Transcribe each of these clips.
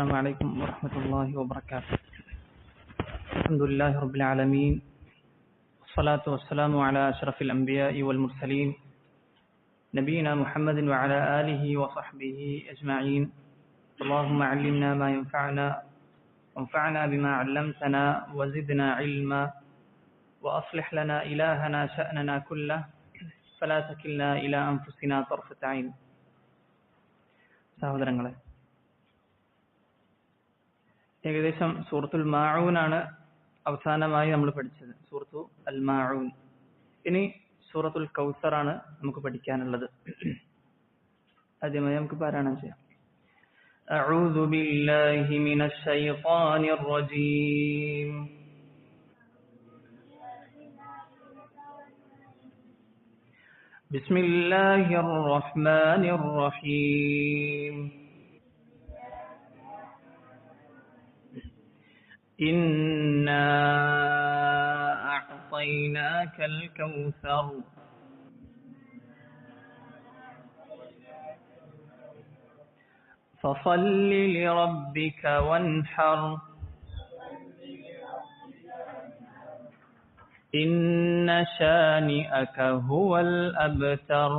السلام عليكم ورحمة الله وبركاته. الحمد لله رب العالمين، والصلاة والسلام على أشرف الأنبياء والمرسلين نبينا محمد وعلى آله وصحبه أجمعين. اللهم علمنا ما ينفعنا وانفعنا بما علمتنا وزدنا علما وأصلح لنا إلهنا شأننا كله فلا تكلنا إلى أنفسنا طرفة عين. സഹോദരങ്ങളെ, ഏകദേശം സൂറത്തുൽ മാഊനാണ് അവസാനമായി നമ്മൾ പഠിച്ചത്, സൂറത്തു അൽ മാഊൻ. ഇനി സൂറത്തുൽ കൗസറാണ് നമുക്ക് പഠിക്കാനുള്ളത്. ആദ്യമായി നമുക്ക് പാരായണം ചെയ്യാം. അഊദു ബില്ലാഹി മിനശ് ശൈത്വാനിർ റജീം. ബിസ്മില്ലാഹിർ റഹ്മാനിർ റഹീം. إنا أعطيناك الكوثر فصل لربك وانحر إن شانئك هو الأبتر.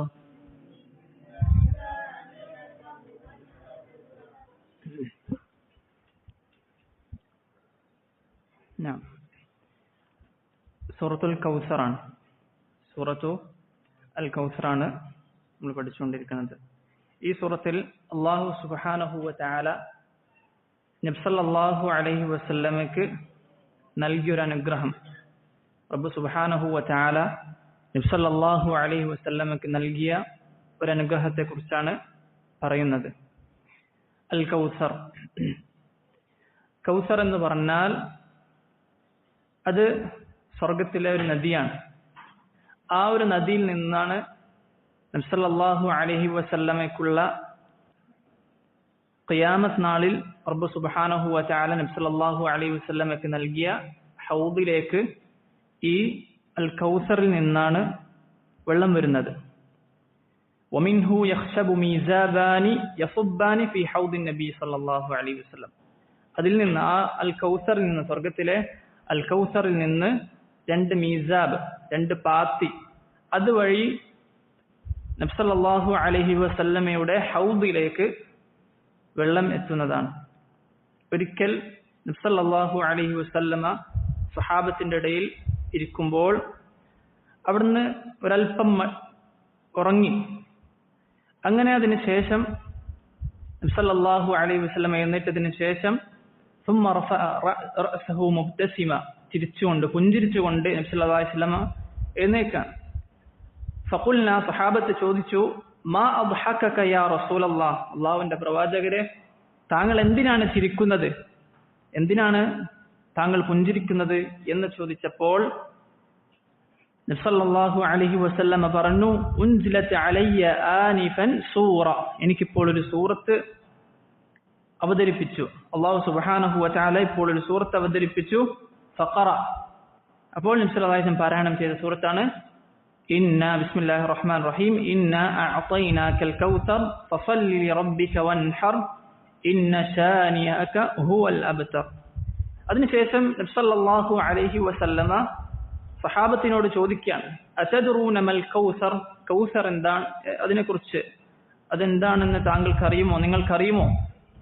സൂറത്തുൽ കൗസറാണ്, സൂറത്തു അൽ കൗസറാണ് നമ്മൾ പഠിച്ചുകൊണ്ടിരിക്കുന്നത്. ഈ സൂറത്തിൽ അല്ലാഹു സുബ്ഹാനഹു വ തആല നബി സല്ലല്ലാഹു അലൈഹി വസല്ലമയ്ക്ക് നൽകിയൊരു അനുഗ്രഹം, റബ്ബ് സുബ്ഹാനഹു വ തആല നബി സല്ലല്ലാഹു അലൈഹി വസല്ലമയ്ക്ക് നൽകിയ ഒരു അനുഗ്രഹത്തെ കുറിച്ചാണ് പറയുന്നത്. അൽ കൗസർ, കൗസർ എന്ന് പറഞ്ഞാൽ അത് സ്വർഗത്തിലെ ഒരു നദിയാണ്. ആ ഒരു നദിയിൽ നിന്നാണ് നബി സല്ലല്ലാഹു അലൈഹി വസല്ലമയ്ക്കുള്ള ഖിയാമത്ത് നാളിൽ റബ്ബ് സുബ്ഹാനഹു വ തആല നബി സല്ലല്ലാഹു അലൈഹി വസല്ലമയ്ക്ക് നൽകിയ ഹൗദിലേക്ക് ഈ അൽ കൗസറിൽ നിന്നാണ് വെള്ളം വരുന്നത്. വമിൻഹു യഖ്ശബു മീസാബാനി യസുബ്ബാനി ഫീ ഹൗദിൻ നബി സല്ലല്ലാഹു അലൈഹി വസല്ലം. അതിൽ നിന്ന്, ആ അൽ കൗസറിൽ നിന്ന്, സ്വർഗത്തിലെ അൽ കൗസറിൽ നിന്ന് രണ്ട് മീസാബ്, രണ്ട് പാത്തി, അതുവഴി നബി സല്ലല്ലാഹു അലൈഹി വസല്ലമയുടെ ഹൗദിലേക്ക് വെള്ളം എത്തുന്നതാണ്. ഒരിക്കൽ നബി സല്ലല്ലാഹു അലൈഹി വസല്ലമ സ്വഹാബത്തിന്റെ ഇടയിൽ ഇരിക്കുമ്പോൾ അവിടുന്ന് ഒരൽപ്പം ഉറങ്ങി. അങ്ങനെ അതിന് ശേഷം നബി സല്ലല്ലാഹു അലൈഹി വസല്ലമ എഴുന്നേറ്റതിന് ശേഷം ثم رفع رأسه مبتسما, പുഞ്ചിരിച്ചുകൊണ്ട് നബി സല്ലല്ലാഹു അലൈഹി വസല്ലമ എഴുന്നേൽക്കാൻ. ഫഖുൽനാ, സഹാബത്ത് ചോദിച്ചു, മാ അദ്ഹകക യാ റസൂലല്ലാഹ്, അല്ലാഹുവിന്റെ പ്രവാചകരെ, താങ്കൾ എന്തിനാണ് ചിരിക്കുന്നത്, എന്തിനാണ് താങ്കൾ പുഞ്ചിരിക്കുന്നത് എന്ന് ചോദിച്ചപ്പോൾ നബി സല്ലല്ലാഹു അലൈഹി വസല്ലമ പറഞ്ഞു, ഉൻസിലത് അലയ്യ ആനിഫൻ സൂറ, എനിക്കിപ്പോൾ ഒരു സൂറത്ത് അവതരിപ്പിച്ചു, അല്ലാഹു സുബ്ഹാനഹു വ തആല ഇപ്പോൾ ഒരു സൂറത്ത് അവതരിപ്പിച്ചു. ഫഖറ, അപ്പോൾ നബി സല്ലല്ലാഹു അലൈഹി വസല്ലം പാരായണം ചെയ്ത സൂറത്താണ് ഇന്ന ബിസ്മില്ലാഹിർ റഹ്മാനിർ റഹീം ഇന്ന അഅതൈനാകൽ കൗസർ ഫസല്ലി ലിറബ്ബിക വൻഹർ ഇന്ന ശാനിഅക ഹുവൽ അബ്തർ. അതിനുശേഷം നബി സല്ലല്ലാഹു അലൈഹി വസല്ലമ സഹാബത്തിനോട് ചോദിക്കുകയാണ്, അതദ്റൂന മൽ കൗസർ, കൗസർ എന്താണ്, അതിനെക്കുറിച്ച് അതെന്താണെന്ന് താങ്കൾക്കറിയുമോ, നിങ്ങൾക്കറിയുമോ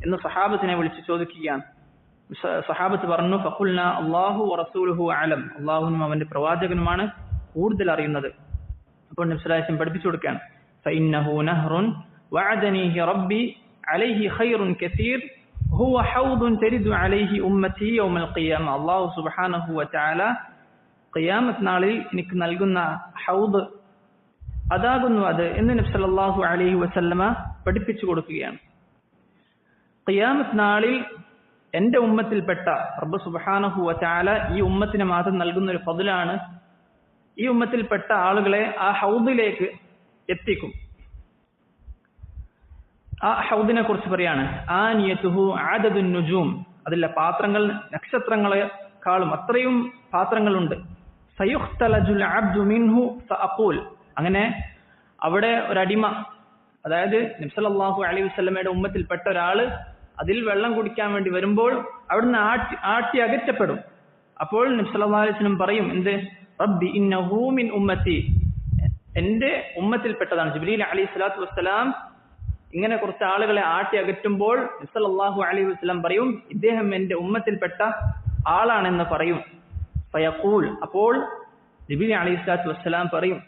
എന്ന് സഹാബത്തിനെ വിളിച്ച് ചോദിക്കുകയാണ്. സഹാബത്ത് പറഞ്ഞു, ഫഖുൽനാ അല്ലാഹു വറസൂലുഹു അലം, അല്ലാഹുവും അവന്റെ പ്രവാചകനുമാണ് കൂടുതൽ അറിയുന്നത്. അപ്പോൾ നബി സല്ലല്ലാഹു അലൈഹി വസല്ലം പഠിപ്പിച്ചു കൊടുക്കുകയാണ്, ഫഇന്നഹു നഹ്റുൻ വഅദനീഹി റബ്ബി അലൈഹി ഖൈറുൻ കസീർ ഹുവ ഹൗദുൻ തരിദു അലൈഹി ഉമ്മതി യൗമൽ ഖിയാമ. അല്ലാഹു സുബ്ഹാനഹു വ തആല ഖിയാമത്ത് നാളിൽ എനിക്ക് നൽകുന്ന ഹൗദ് അതാകുന്നു അത് എന്ന് നബി സല്ലല്ലാഹു അലൈഹി വസല്ലമ പഠിപ്പിച്ചു കൊടുക്കുകയാണ്. ഖിയാമത്ത് നാളിൽ എന്റെ ഉമ്മത്തിൽപ്പെട്ട റബ്ബ് സുബ്ഹാനഹു വ തആല ഈ ഉമ്മത്തിന് മാത്രം നൽകുന്ന ഒരു ഫضലാണ്, ഈ ഉമ്മത്തിൽപ്പെട്ട ആളുകളെ ആ ഹൗദിലേക്ക് എത്തിക്കും. ആ ഹൗദിനെ കുറിച്ച് പറയാണ്, ആനിയതുഹു അദദുൻ നുജൂം, അതിലെ പാത്രങ്ങൾ നക്ഷത്രങ്ങളെക്കാളും അത്രയും പാത്രങ്ങളുണ്ട്. സയുഖ്തലജുൽ അബ്ദു മിൻഹു ഫഅഖൂൽ, അങ്ങനെ അവിടെ ഒരടിമ, അതായത് നബി സല്ലല്ലാഹു അലൈഹി വസല്ലമയുടെ ഉമ്മത്തിൽപ്പെട്ട ഒരാള് അതിൽ വെള്ളം കുടിക്കാൻ വേണ്ടി വരുമ്പോൾ അവിടുന്ന് ആട്ടി അകറ്റപ്പെടും. അപ്പോൾ നബി സല്ലല്ലാഹു അലൈഹി വസല്ലം പറയും, എന്ത്? റബ്ബി ഇന്നഹു മിൻ ഉമ്മത്തി, എന്റെ ഉമ്മത്തിൽപ്പെട്ടതാണ്. ജിബ്രീൽ അലൈഹിസ്സലാത്തു വസ്സലാം ഇങ്ങനെ കുറച്ച് ആളുകളെ ആട്ടി അകറ്റുമ്പോൾ നബി സല്ലല്ലാഹു അലൈഹി വസല്ലം പറയും, ഇദ്ദേഹം എന്റെ ഉമ്മത്തിൽപ്പെട്ട ആളാണെന്ന് പറയും. ഫയഖൂൽ, അപ്പോൾ ജിബ്രീൽ അലൈഹിസ്സലാത്തു വസ്സലാം പറയും,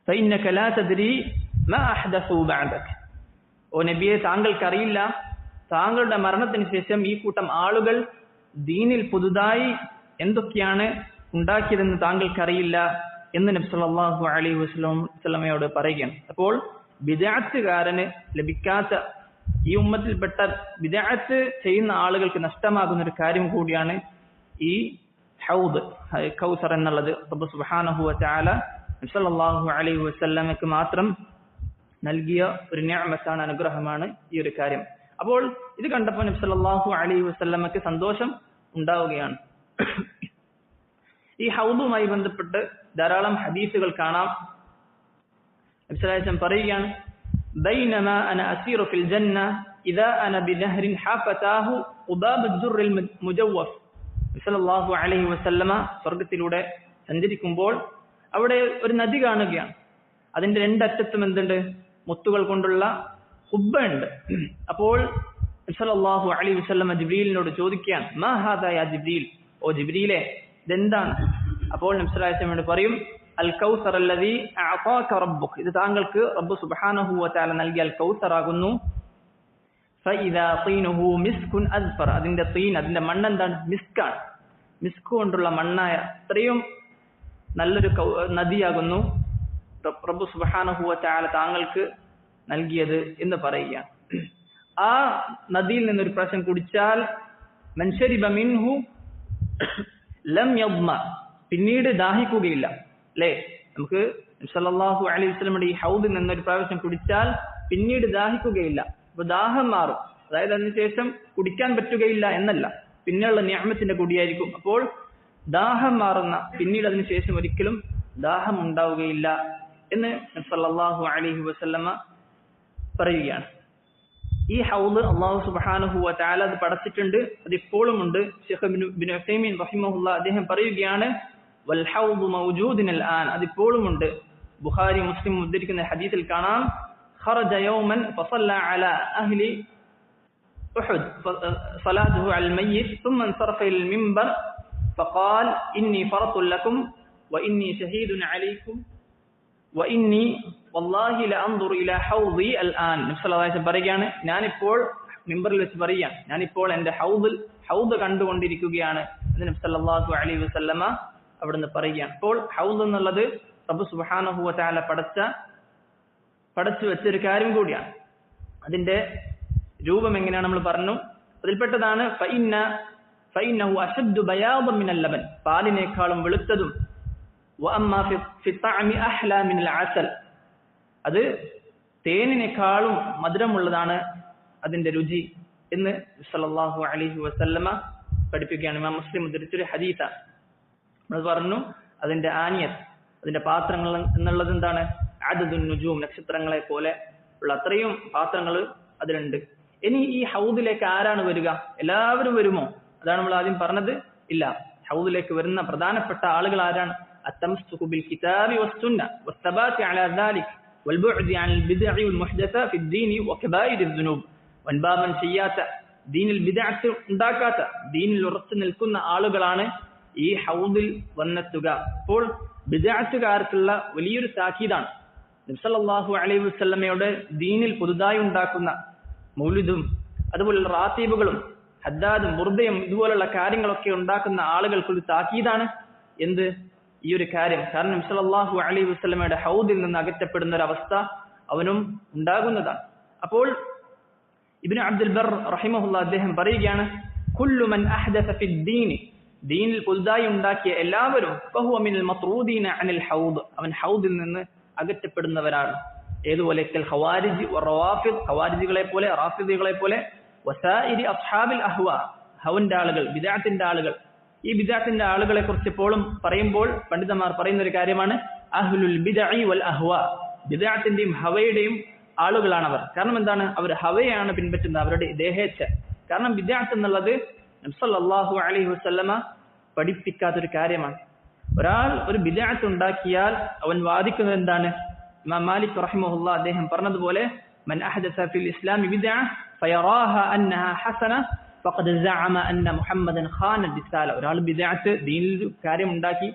ഫഇന്നക ലാ തദ്രി മാ അഹ്ദസു ബഅദക, ഓ നബിയെ താങ്കൾക്കറിയില്ല താങ്കളുടെ മരണത്തിന് ശേഷം ഈ കൂട്ടം ആളുകൾ ദീനിൽ പുതുതായി എന്തൊക്കെയാണ് ഉണ്ടാക്കിയതെന്ന് താങ്കൾക്കറിയില്ല എന്ന് നബി സല്ലല്ലാഹു അലൈഹി വസല്ലമയോട് പറയുകയാണ്. അപ്പോൾ ബിദ്അത്തുകാരന് ലഭിക്കാത്ത, ഈ ഉമ്മത്തിൽപ്പെട്ട ബിദ്അത്ത് ചെയ്യുന്ന ആളുകൾക്ക് നഷ്ടമാകുന്ന ഒരു കാര്യം കൂടിയാണ് ഈ ഹൗദ്, കൗസർ എന്നുള്ളത്. റബ്ബ് സുബ്ഹാനഹു വ തആല നബി സല്ലല്ലാഹു അലൈഹി വസല്ലമയ്ക്ക് മാത്രം നൽകിയ ഒരു നിഅമത്താണ്, അനുഗ്രഹമാണ് ഈ ഒരു കാര്യം. അപ്പോൾ ഇത് കണ്ടപ്പോൾ നബി സല്ലല്ലാഹു അലൈഹി വസല്ലമയ്ക്ക് സന്തോഷം ഉണ്ടാവുകയാണ്. ഈ ഹൗദുമായി ബന്ധപ്പെട്ട് ധാരാളം ഹദീസുകൾ കാണാം. നബി സല്ലല്ലാഹു അലൈഹി വസല്ലം പറയുകയാണ്, ബൈനമാ അന അസീറു ഫിൽ ജന്ന ഇദാ അന ബിനഹ്റിൻ ഹഫതാഹു ഖുബാബ് അദ്ദുർ മുജവ്വഫ്. നബി സല്ലല്ലാഹു അലൈഹി വസല്ലമ സ്വർഗ്ഗത്തിലൂടെ സഞ്ചരിക്കുമ്പോൾ അവിടെ ഒരു നദി കാണുകയാണ്. അതിന്റെ രണ്ടറ്റത്തും എന്തുണ്ട്? മുത്തുകൾ കൊണ്ടുള്ള ഖുബ്ബ ഉണ്ട്. അപ്പോൾ നബി സല്ലല്ലാഹു അലൈഹി വസല്ലമ ജിബ്രീലിനോട് ചോദിക്കുകയാണ്, മാ ഹാദാ യാ ജിബ്രീൽ, ഓ ജിബ്രീലെ ഇതെന്താണ്? അപ്പോൾ നബി സല്ലല്ലാഹു അലൈഹി വസല്ലം പറയും, അൽ കൗസർ അല്ലദീ അഅതാക റബ്ബുക, ഇത് താങ്കൾക്ക് റബ്ബ് സുബ്ഹാനഹു വ തആല നൽകിയ അൽ കൗസർ ആകുന്നു. ഫഇദാ തീനുഹു മിസ്കുൻ അസ്ഫർ, അതിന്റെ തീൻ, അതിന്റെ മണ്ണ് എന്താണ്? മിസ്കാണ്. മിസ്ക് കൊണ്ടുള്ള മണ്ണായ അത്രയും നല്ലൊരു നദിയാകുന്നു റബ്ബ് സുബ്ഹാനഹു വ തആല താങ്കൾക്ക് നൽകിയത് എന്ന് പറയുകയാണ്. ആ നദിയിൽ നിന്നൊരു പ്രാവശ്യം കുടിച്ചാൽ മൻ ശരിബ മിൻഹു ലം യദ്മ, പിന്നീട് ദാഹിക്കുകയില്ല. അല്ലേ? നമുക്ക് നബി സല്ലല്ലാഹു അലൈഹി വസല്ലമയുടെ ഈ ഹൗദിൽ നിന്നൊരു പ്രാവശ്യം കുടിച്ചാൽ പിന്നീട് ദാഹിക്കുകയില്ല. അപ്പൊ ദാഹം മാറും. അതായത് അതിനുശേഷം കുടിക്കാൻ പറ്റുകയില്ല എന്നല്ല, പിന്നെയുള്ള നിഅമത്തിന്റെ കൂടിയായിരിക്കും. അപ്പോൾ ദാഹം മാറുന്ന, പിന്നീട് അതിനുശേഷം ഒരിക്കലും ദാഹം ഉണ്ടാവുകയില്ല എന്ന് നബി സല്ലല്ലാഹു അലൈഹി വസല്ലമ പറയുകയാണ്. ഈ ഹൗദ് അല്ലാഹു സുബ്ഹാനഹു വ തആല അത് പടച്ചിട്ടുണ്ട്, അത് ഇപ്പോഴും ഉണ്ട്. ശൈഖ് ഇബ്നു ഉസൈമീൻ റഹിമഹുല്ലാഹ് അദ്ദേഹം പറയുകയാണ്, വൽ ഹൗദു മൗജൂദുൻ അൽആൻ, അത് ഇപ്പോഴും ഉണ്ട്. ബുഖാരി മുസ്ലിം ഉദ്ധരിക്കുന്ന ഹദീസിൽ കാണാം, ഖറജ യൗമൻ ഫസല്ല അലാ അഹ്ലി ഉഹുദ് സ്വലാത്തുഹു അൽ മയ്യിത് ثم انصرف الى المنبر فقال اني فرط لكم واني شهيد عليكم واني والله لانظر الى حوضي الان. നബി സല്ലല്ലാഹു അലൈഹി വസല്ലം പറയുകയാണ്, ഞാനിപ്പോൾ മിമ്പറിൽ വെച്ച് പറയുകയാണ്, ഞാനിപ്പോൾ എന്റെ ഹൗദ് കണ്ടുകൊണ്ടിരിക്കുകയാണ് എന്ന് നബി സല്ലല്ലാഹു അലൈഹി വസല്ലമ അവിടുന്ന് പറയുകയാണ്. അപ്പോൾ ഹൗദ് എന്നുള്ളത് റബ്ബ് സുബ്ഹാനഹു വ തആല പടച്ചു വെച്ചൊരു കാര്യം കൂടിയാണ്. അതിന്റെ രൂപം എങ്ങനെയാണ് നമ്മൾ പറഞ്ഞു. അതിൽപ്പെട്ടതാണ് ഫഇന്നഹു അശദ്ദു ബയാദൻ മിനൽ ലബൻ, പാലിനേക്കാളും വെളുത്തതും, വഅമ്മാ ഫി തഅമി അഹ്ലാ മിനൽ അസൽ, അത് തേനിനേക്കാളും മധുരമുള്ളതാണ് അതിന്റെ രുചി എന്ന് സല്ലല്ലാഹു അലൈഹി വസല്ലമ പഠിപ്പിക്കുകയാണ്. ഇമാം മുസ്ലിം ഉദ്ധരിച്ചൊരു ഹദീസാണ്. നമ്മൾ പറഞ്ഞു അതിന്റെ ആനിയത്ത്, അതിന്റെ പാത്രങ്ങൾ എന്നുള്ളത് എന്താണ്? അദദുൻ നുജൂം, നക്ഷത്രങ്ങളെ പോലെ ഉള്ള അത്രയും പാത്രങ്ങൾ അതിലുണ്ട്. ഇനി ഈ ഹൗദിലേക്ക് ആരാണ് വരിക? എല്ലാവരും വരുമോ? അതാണ് നമ്മൾ ആദ്യം പറഞ്ഞത്. ഇല്ല, ഹൗദിലേക്ക് വരുന്ന പ്രധാനപ്പെട്ട ആളുകൾ ആരാണ്? അത്തമസ്സുകു ബിൽ കിതാബി വസ്സുന്ന വസ്സബാത്തി അലാ ദാലിക വൽബുഅദി അനിൽ ബിദ്അഇ വൽ മുഹ്ദസ ഫിദ്ദീനി വകബായിരി ദുനൂബ്, വൻപാപം ചെയ്യാത്ത, ദീനിൽ ബിദ്അത്ത് ഉണ്ടാക്കാത്ത, ദീനിൽ ഉറച്ചു നിൽക്കുന്ന ആളുകളാണ് ഈ ഹൗദിൽ വന്നെത്തുക. അപ്പോൾ ബിദ്അത്തുകാർക്കുള്ള വലിയൊരു താക്കീതാണ്. നബി സല്ലല്ലാഹു അലൈഹി വസല്ലമയുടെ ദീനിൽ പുതുതായി ഉണ്ടാക്കുന്ന മൗലിദും അതുപോലുള്ള റാത്തീബുകളും ഹദ്ദാദും ബുർദയും ഇതുപോലുള്ള കാര്യങ്ങളൊക്കെ ഉണ്ടാക്കുന്ന ആളുകൾക്കൊരു താക്കീതാണ്. എന്ത്? ഈ ഒരു കാര്യം. കാരണം നബി സല്ലല്ലാഹു അലൈഹി വസല്ലമയുടെ ഹൗദിൽ നിന്ന് അകറ്റപ്പെടുന്ന ഒരു അവസ്ഥ അവനും ഉണ്ടാകുന്നതാണ്. അപ്പോൾ ഇബ്നു അബ്ദുൽ ബർ റഹിമഹുല്ലാഹ് അദ്ദേഹം പറയുകയാണ്, കുല്ലു മൻ അഹ്ദസ ഫിദ്ദീനി, ദീനിൽ പുതുതായി ഉണ്ടാക്കിയ എല്ലാവരും ഫഹുവ മിനൽ മത്റൂദീന അനിൽ ഹൗദ്, അവൻ ഹൗദിൽ നിന്ന് അകറ്റപ്പെടുന്നവരാണ്. ഏതുപോലെ? ഖവാരിജ് വറവാഫിദ്, ഖവാരിജികളെ പോലെ, റാഫിദികളെ പോലെ, വസായിരി അസ്ഹാബിൽ അഹ്വാ, ഹവന്റെ ആളുകൾ, ബിദ്അത്തിന്റെ ആളുകൾ. ഈ ബിദ്അത്തിന്റെ ആളുകളെ കുറിച്ച് എപ്പോഴും പറയുമ്പോൾ പണ്ഡിതന്മാർ പറയുന്ന ഒരു കാര്യമാണ് അഹ്ലുൽ ബിദ്അഇ വൽ അഹ്വാ, ബിദ്അത്തിന്റെയും ഹവയുടെയും ആളുകളാണവർ. കാരണം എന്താണ്? അവർ ഹവയാണ് പിൻപറ്റുന്നത്, അവരുടെ ദേഹേച്ഛ. കാരണം ബിദ്അത്ത് എന്നുള്ളത് നബി സല്ലല്ലാഹു അലൈഹി വസല്ലമ പഠിപ്പിക്കാത്തൊരു കാര്യമാണ്. ഒരാൾ ഒരു ബിദ്അത്ത് ഉണ്ടാക്കിയാൽ അവൻ വാദിക്കുന്നത് എന്താണ്? ഇമാം മാലിക് റഹിമഹുല്ലാഹ് അദ്ദേഹം പറഞ്ഞതുപോലെ മൻ അഹദസ ഫിൽ ഇസ്ലാമി ബിദ്അ ഫയറാഹ അന്നഹ ഹസന ഫഖദ് സഅമ അന്ന മുഹമ്മദൻ ഖാന റിസാല. ഒരാൾ ബിദ്അത്ത് ദീനിൽ കാര്യം ഉണ്ടാക്കി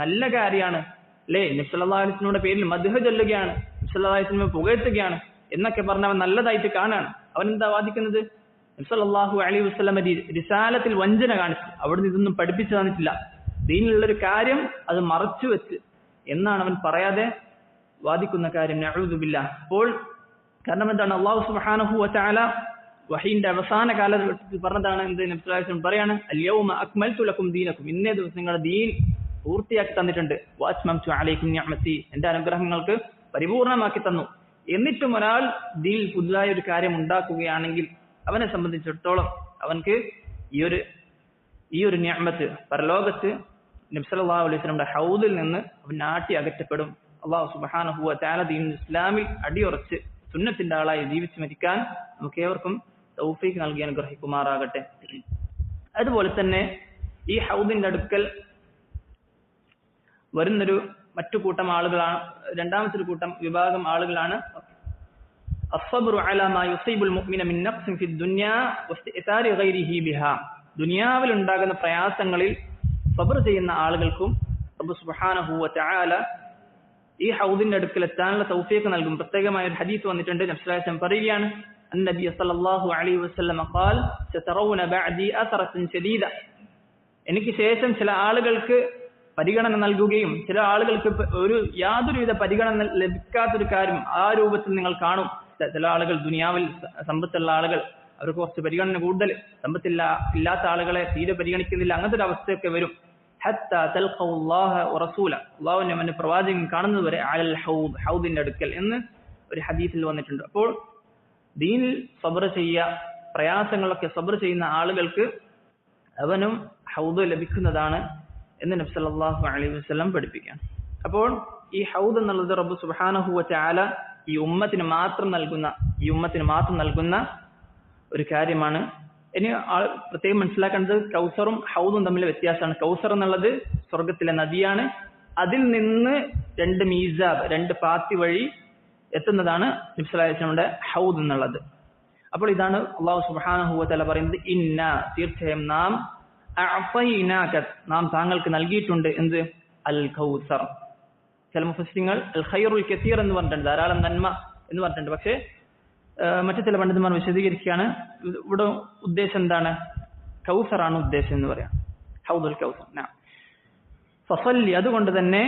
നല്ല കാര്യമാണ് അല്ലേ, നബി സല്ലല്ലാഹു അലൈഹി വസല്ലമയുടെ പേരിൽ മദ്ഹ് ചൊല്ലുകയാണ്, നബി സല്ലല്ലാഹു അലൈഹി വസല്ലമയെ പുകഴ്ത്തുകയാണ് എന്നൊക്കെ പറഞ്ഞ് അവൻ നല്ലതായിട്ട് കാണാണ്. അവൻ എന്താ വാദിക്കുന്നത്? നബി സല്ലല്ലാഹു അലൈഹി വസല്ലമ റിസാലത്തിൽ വഞ്ചന കാണിച്ചു, അവിടുന്ന് ഇതൊന്നും പഠിപ്പിച്ചു തന്നിട്ടില്ല, ദീനിലുള്ളൊരു കാര്യം അത് മറച്ചു വെച്ച് എന്നാണ് അവൻ പറയാതെ വാദിക്കുന്ന കാര്യം. നഊദു ബില്ലാഹ്. അപ്പോൾ കാരണം എന്താണ്? അല്ലാഹു സുബ്ഹാനഹു വ തആല വഹീന്റെ അവസാന കാലഘട്ടത്തിൽ പറഞ്ഞതാണ് എന്ത്? നബി സല്ലല്ലാഹു അലൈഹി വസല്ലം പറയാണ് അൽയൗമ അക്മൽതു ലക്കും ദീനക്കും, ഇന്നേ ദിവസം നിങ്ങളുടെ ദീൻ പൂർത്തിയാക്കി തന്നിട്ടുണ്ട്. വഅത്മംതു അലൈക്കും നിഅമതി, എന്റെ അനുഗ്രഹങ്ങൾക്ക് പരിപൂർണമാക്കി തന്നു. എന്നിട്ടും ഒരാൾ ദീനിൽ പുതുതായ ഒരു കാര്യം ഉണ്ടാക്കുകയാണെങ്കിൽ അവനെ സംബന്ധിച്ചിടത്തോളം അവൻക്ക് ഈ ഒരു നിഅമത്ത് പരലോകത്ത് നബി സല്ലല്ലാഹു അലൈഹി വസല്ലമയുടെ ഹൗദിൽ നിന്ന് അവൻ നാട്ടി അകറ്റപ്പെടും. അല്ലാഹു സുബ്ഹാനഹു വ തആല ദീനുൽ ഇസ്ലാമിൽ അടിയുറച്ച് സുന്നത്തിന്റെ ആളായി ജീവിച്ചു മരിക്കാൻ നമുക്ക് ഏവർക്കും തൗഫീഖ് നൽകി അനുഗ്രഹിക്കുമാറാകട്ടെ. അതുപോലെ തന്നെ ഈ ഹൗദിന്റെ അടുക്കൽ വരുന്നൊരു മറ്റു കൂട്ടം ആളുകളാണ്, രണ്ടാമത്തെ ഒരു കൂട്ടം വിഭാഗം ആളുകളാണ് അസ്സബ്റു അലാ മാ യുസീബുൽ മുഅ്മിന മിൻ നഖ്സിൻ ഫി ദുനിയാ വസ്തിഅതാരി ഗൈരിഹി ബിഹാ. ദുനിയാവിൽ ഉണ്ടാകുന്ന പ്രയാസങ്ങളിൽ സബ്ർ ചെയ്യുന്ന ആളുകൾക്കും റബ്ബ് സുബ്ഹാനഹു വ തആല ഈ ഹൗദിന്റെ അടുക്കൽ എത്താനുള്ള തൗഫീഖ് നൽകും. പ്രത്യേകമായ ഒരു ഹദീസ് വന്നിട്ടുണ്ട്. നബി സല്ലല്ലാഹു അലൈഹി വസല്ലം പറയുകയാണ് അന്നബി സല്ലല്ലാഹു അലൈഹി വസല്ലം ഖാൽ സതറൗന ബഅദി അസറതൻ ശദീദ. എനിക്ക് ശേഷം ചില ആളുകൾക്ക് പരിഗണന നൽകുകയും ചില ആളുകൾക്ക് യാതൊരുവിധ പരിഗണന ലഭിക്കാത്തൊരു കാര്യം ആ രൂപത്തിൽ നിങ്ങൾ കാണും. ചില ആളുകൾ ദുനിയാവിൽ സമ്പത്തുള്ള ആളുകൾ അവർക്ക് കുറച്ച് പരിഗണന കൂടുതൽ, ഇല്ലാത്ത ആളുകളെ തീരെ പരിഗണിക്കുന്നില്ല. അങ്ങനത്തെ ഒരു അവസ്ഥയൊക്കെ വരും. ഹത്താ തൽഖൗ അല്ലാഹ വറസൂല, അല്ലാഹുവിനെ പ്രവാചകൻ കാണുന്നത് വരെ അലൽ ഹൗദ്, ഹൗദിന്റെ അടുക്കൽ എന്ന് ഒരു ഹദീസിൽ വന്നിട്ടുണ്ട്. അപ്പോൾ ദീനിൽ സബ്ർ പ്രയാസങ്ങളൊക്കെ സബ്ർ ചെയ്യുന്ന ആളുകൾക്ക് അവനും ഹൗദ് ലഭിക്കുന്നതാണ് എന്ന് നബി സല്ലല്ലാഹു അലൈഹി വസല്ലം പഠിപ്പിക്കുകയാണ്. അപ്പോൾ ഈ ഹൗദ് എന്നുള്ളത് റബ്ബ് സുബ്ഹാനഹു വ തആല ഈ ഉമ്മത്തിന് മാത്രം നൽകുന്ന ഒരു കാര്യമാണ്. ഇനി പ്രത്യേകം മനസ്സിലാക്കേണ്ടത് കൗസറും ഹൗദും തമ്മിൽ വ്യത്യാസമാണ്. കൗസർ എന്നുള്ളത് സ്വർഗത്തിലെ നദിയാണ്. അതിൽ നിന്ന് 2 മീസാബ് 2 പാത്തി വഴി എത്തുന്നതാണ് നബി സല്ലല്ലാഹു അലൈഹി വസല്ലമയുടെ ഹൗദ് എന്നുള്ളത്. അപ്പോൾ ഇതാണ് അല്ലാഹു സുബ്ഹാനഹു വ തആല പറയുന്നത് ഇന്നാ, തീർച്ചയായും നാം അഅതൈനാക, നാം താങ്കൾക്ക് നൽകിയിട്ടുണ്ട് എന്ത്? അൽ കൗസർ. ചില മുഫസ്സിറുകൾ അൽ ഖൈറുൽ കസീർ എന്ന് പറഞ്ഞിട്ടുണ്ട്, ധാരാളം നന്മ എന്ന് പറഞ്ഞിട്ടുണ്ട്. പക്ഷേ മറ്റു ചില പണ്ഡിതന്മാർ വിശദീകരിക്കുകയാണ് ഇവിടെ ഉദ്ദേശം എന്താണ്? കൗസറാണ് ഉദ്ദേശം എന്ന് പറയാം, ഹൗദുൽ കൗസർ. ഫസല്ലി, അതുകൊണ്ട് തന്നെ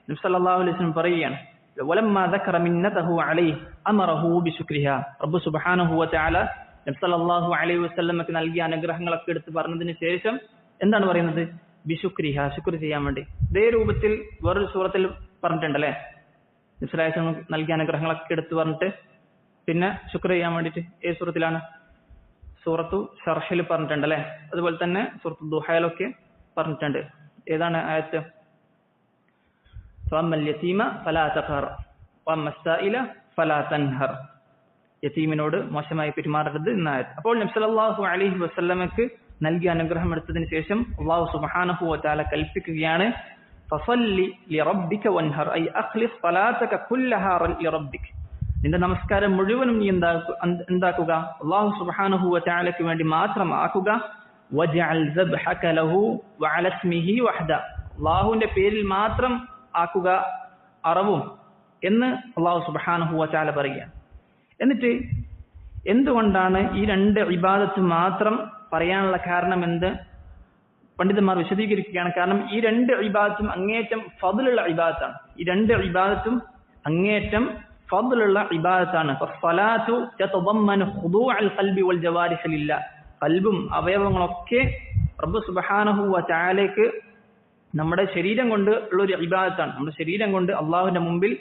നബി സല്ലല്ലാഹു അലൈഹി വസല്ലം പറയുകയാണ് വലമ്മാ ദക്കറ മിന്നതഹു അലൈഹി അമറഹു ബിശുക്രിഹാ. റബ്ബ് സുബ്ഹാനഹു വ തആല നബി സല്ലല്ലാഹു അലൈഹി വസല്ലമക്ക് നൽകിയ അനുഗ്രഹങ്ങളൊക്കെ എടുത്ത് പറഞ്ഞതിന് ശേഷം എന്താണ് പറയുന്നത്? ബിശുക്രിഹാ, ശുക്ർ ചെയ്യാൻ വേണ്ടി. ഇതേ രൂപത്തിൽ വേറൊരു സൂറത്തിൽ പറഞ്ഞിട്ടുണ്ടല്ലേ, നബി സല്ലല്ലാഹു അലൈഹി വസല്ലം നൽകിയ അനുഗ്രഹങ്ങളൊക്കെ എടുത്ത് പറഞ്ഞിട്ട് പിന്നെ ശുക്ർ ചെയ്യാൻ വേണ്ടിയിട്ട്. ഏത് സൂറത്തിലാണ്? സൂറത്തു ശർഹിൽ പറഞ്ഞിട്ടുണ്ടല്ലേ. അതുപോലെ തന്നെ സൂറത്തു ദുഹയിലൊക്കെ പറഞ്ഞിട്ടുണ്ട്. ഏതാണ് ആയത്ത്? ഫഅമ്മൽ യതീമ ഫലാ തഖഹർ വഅമ്മസ് സായില ഫലാ തൻഹർ. യതീമിനോട് മോശമായി പെരുമാറരുത് എന്ന ആയത്ത്. അപ്പോൾ നബി സല്ലല്ലാഹു അലൈഹി വസല്ലമക്ക് നൽകിയ അനുഗ്രഹം എടുത്തതിന് ശേഷം അല്ലാഹു സുബ്ഹാനഹു വ തആല കൽപ്പിക്കുകയാണ് ഫസല്ലി ലിറബ്ബിക വൻഹർ, ഐ അഖ്ലിസ് സ്വലാതക കുല്ലഹാ ലിറബ്ബിക. നിന്റെ നമസ്കാരം മുഴുവനും നീ എന്താക്കുക? അല്ലാഹു സുബ്ഹാനഹു വ തആലയ്ക്ക് വേണ്ടി മാത്രം ആക്കുക. വജഅൽ സബ്ഹക ലഹു വഅല ഇസ്മിഹി വഹദ, അല്ലാഹുവിന്റെ പേരിൽ മാത്രം ആക്കുക അറവും എന്ന് അല്ലാഹു സുബ്ഹാനഹു വ തആല പറയുകയാണ്. എന്നിട്ട് എന്തുകൊണ്ടാണ് ഈ 2 ഇബാദത്ത് മാത്രം പറയാനുള്ള കാരണം എന്ത് പണ്ഡിതന്മാർ വിശദീകരിക്കുകയാണ്. കാരണം ഈ 2 ഇബാദത്തും അങ്ങേയറ്റം ഫദ്ലുള്ള ഇബാദത്താണ്. ഈ 2 ഇബാദത്തും അങ്ങേയറ്റം ഫദ്ലുള്ള ഇബാദത്താണ്. ഫസ്സലാത്തു തതദമ്മനു ഖുദൂഅൽ ഖൽബി വൽ ജവാരിഹി ലില്ലാഹ്. ഖൽബും അവയവങ്ങളൊക്കെ റബ്ബ് സുബ്ഹാനഹു വ തആലയ്ക്ക് നമ്മുടെ ശരീരം കൊണ്ട് ഉള്ള ഒരു ഇബാദത്താണ്. നമ്മുടെ ശരീരം കൊണ്ട് അല്ലാഹുവിന്റെ മുമ്പിൽ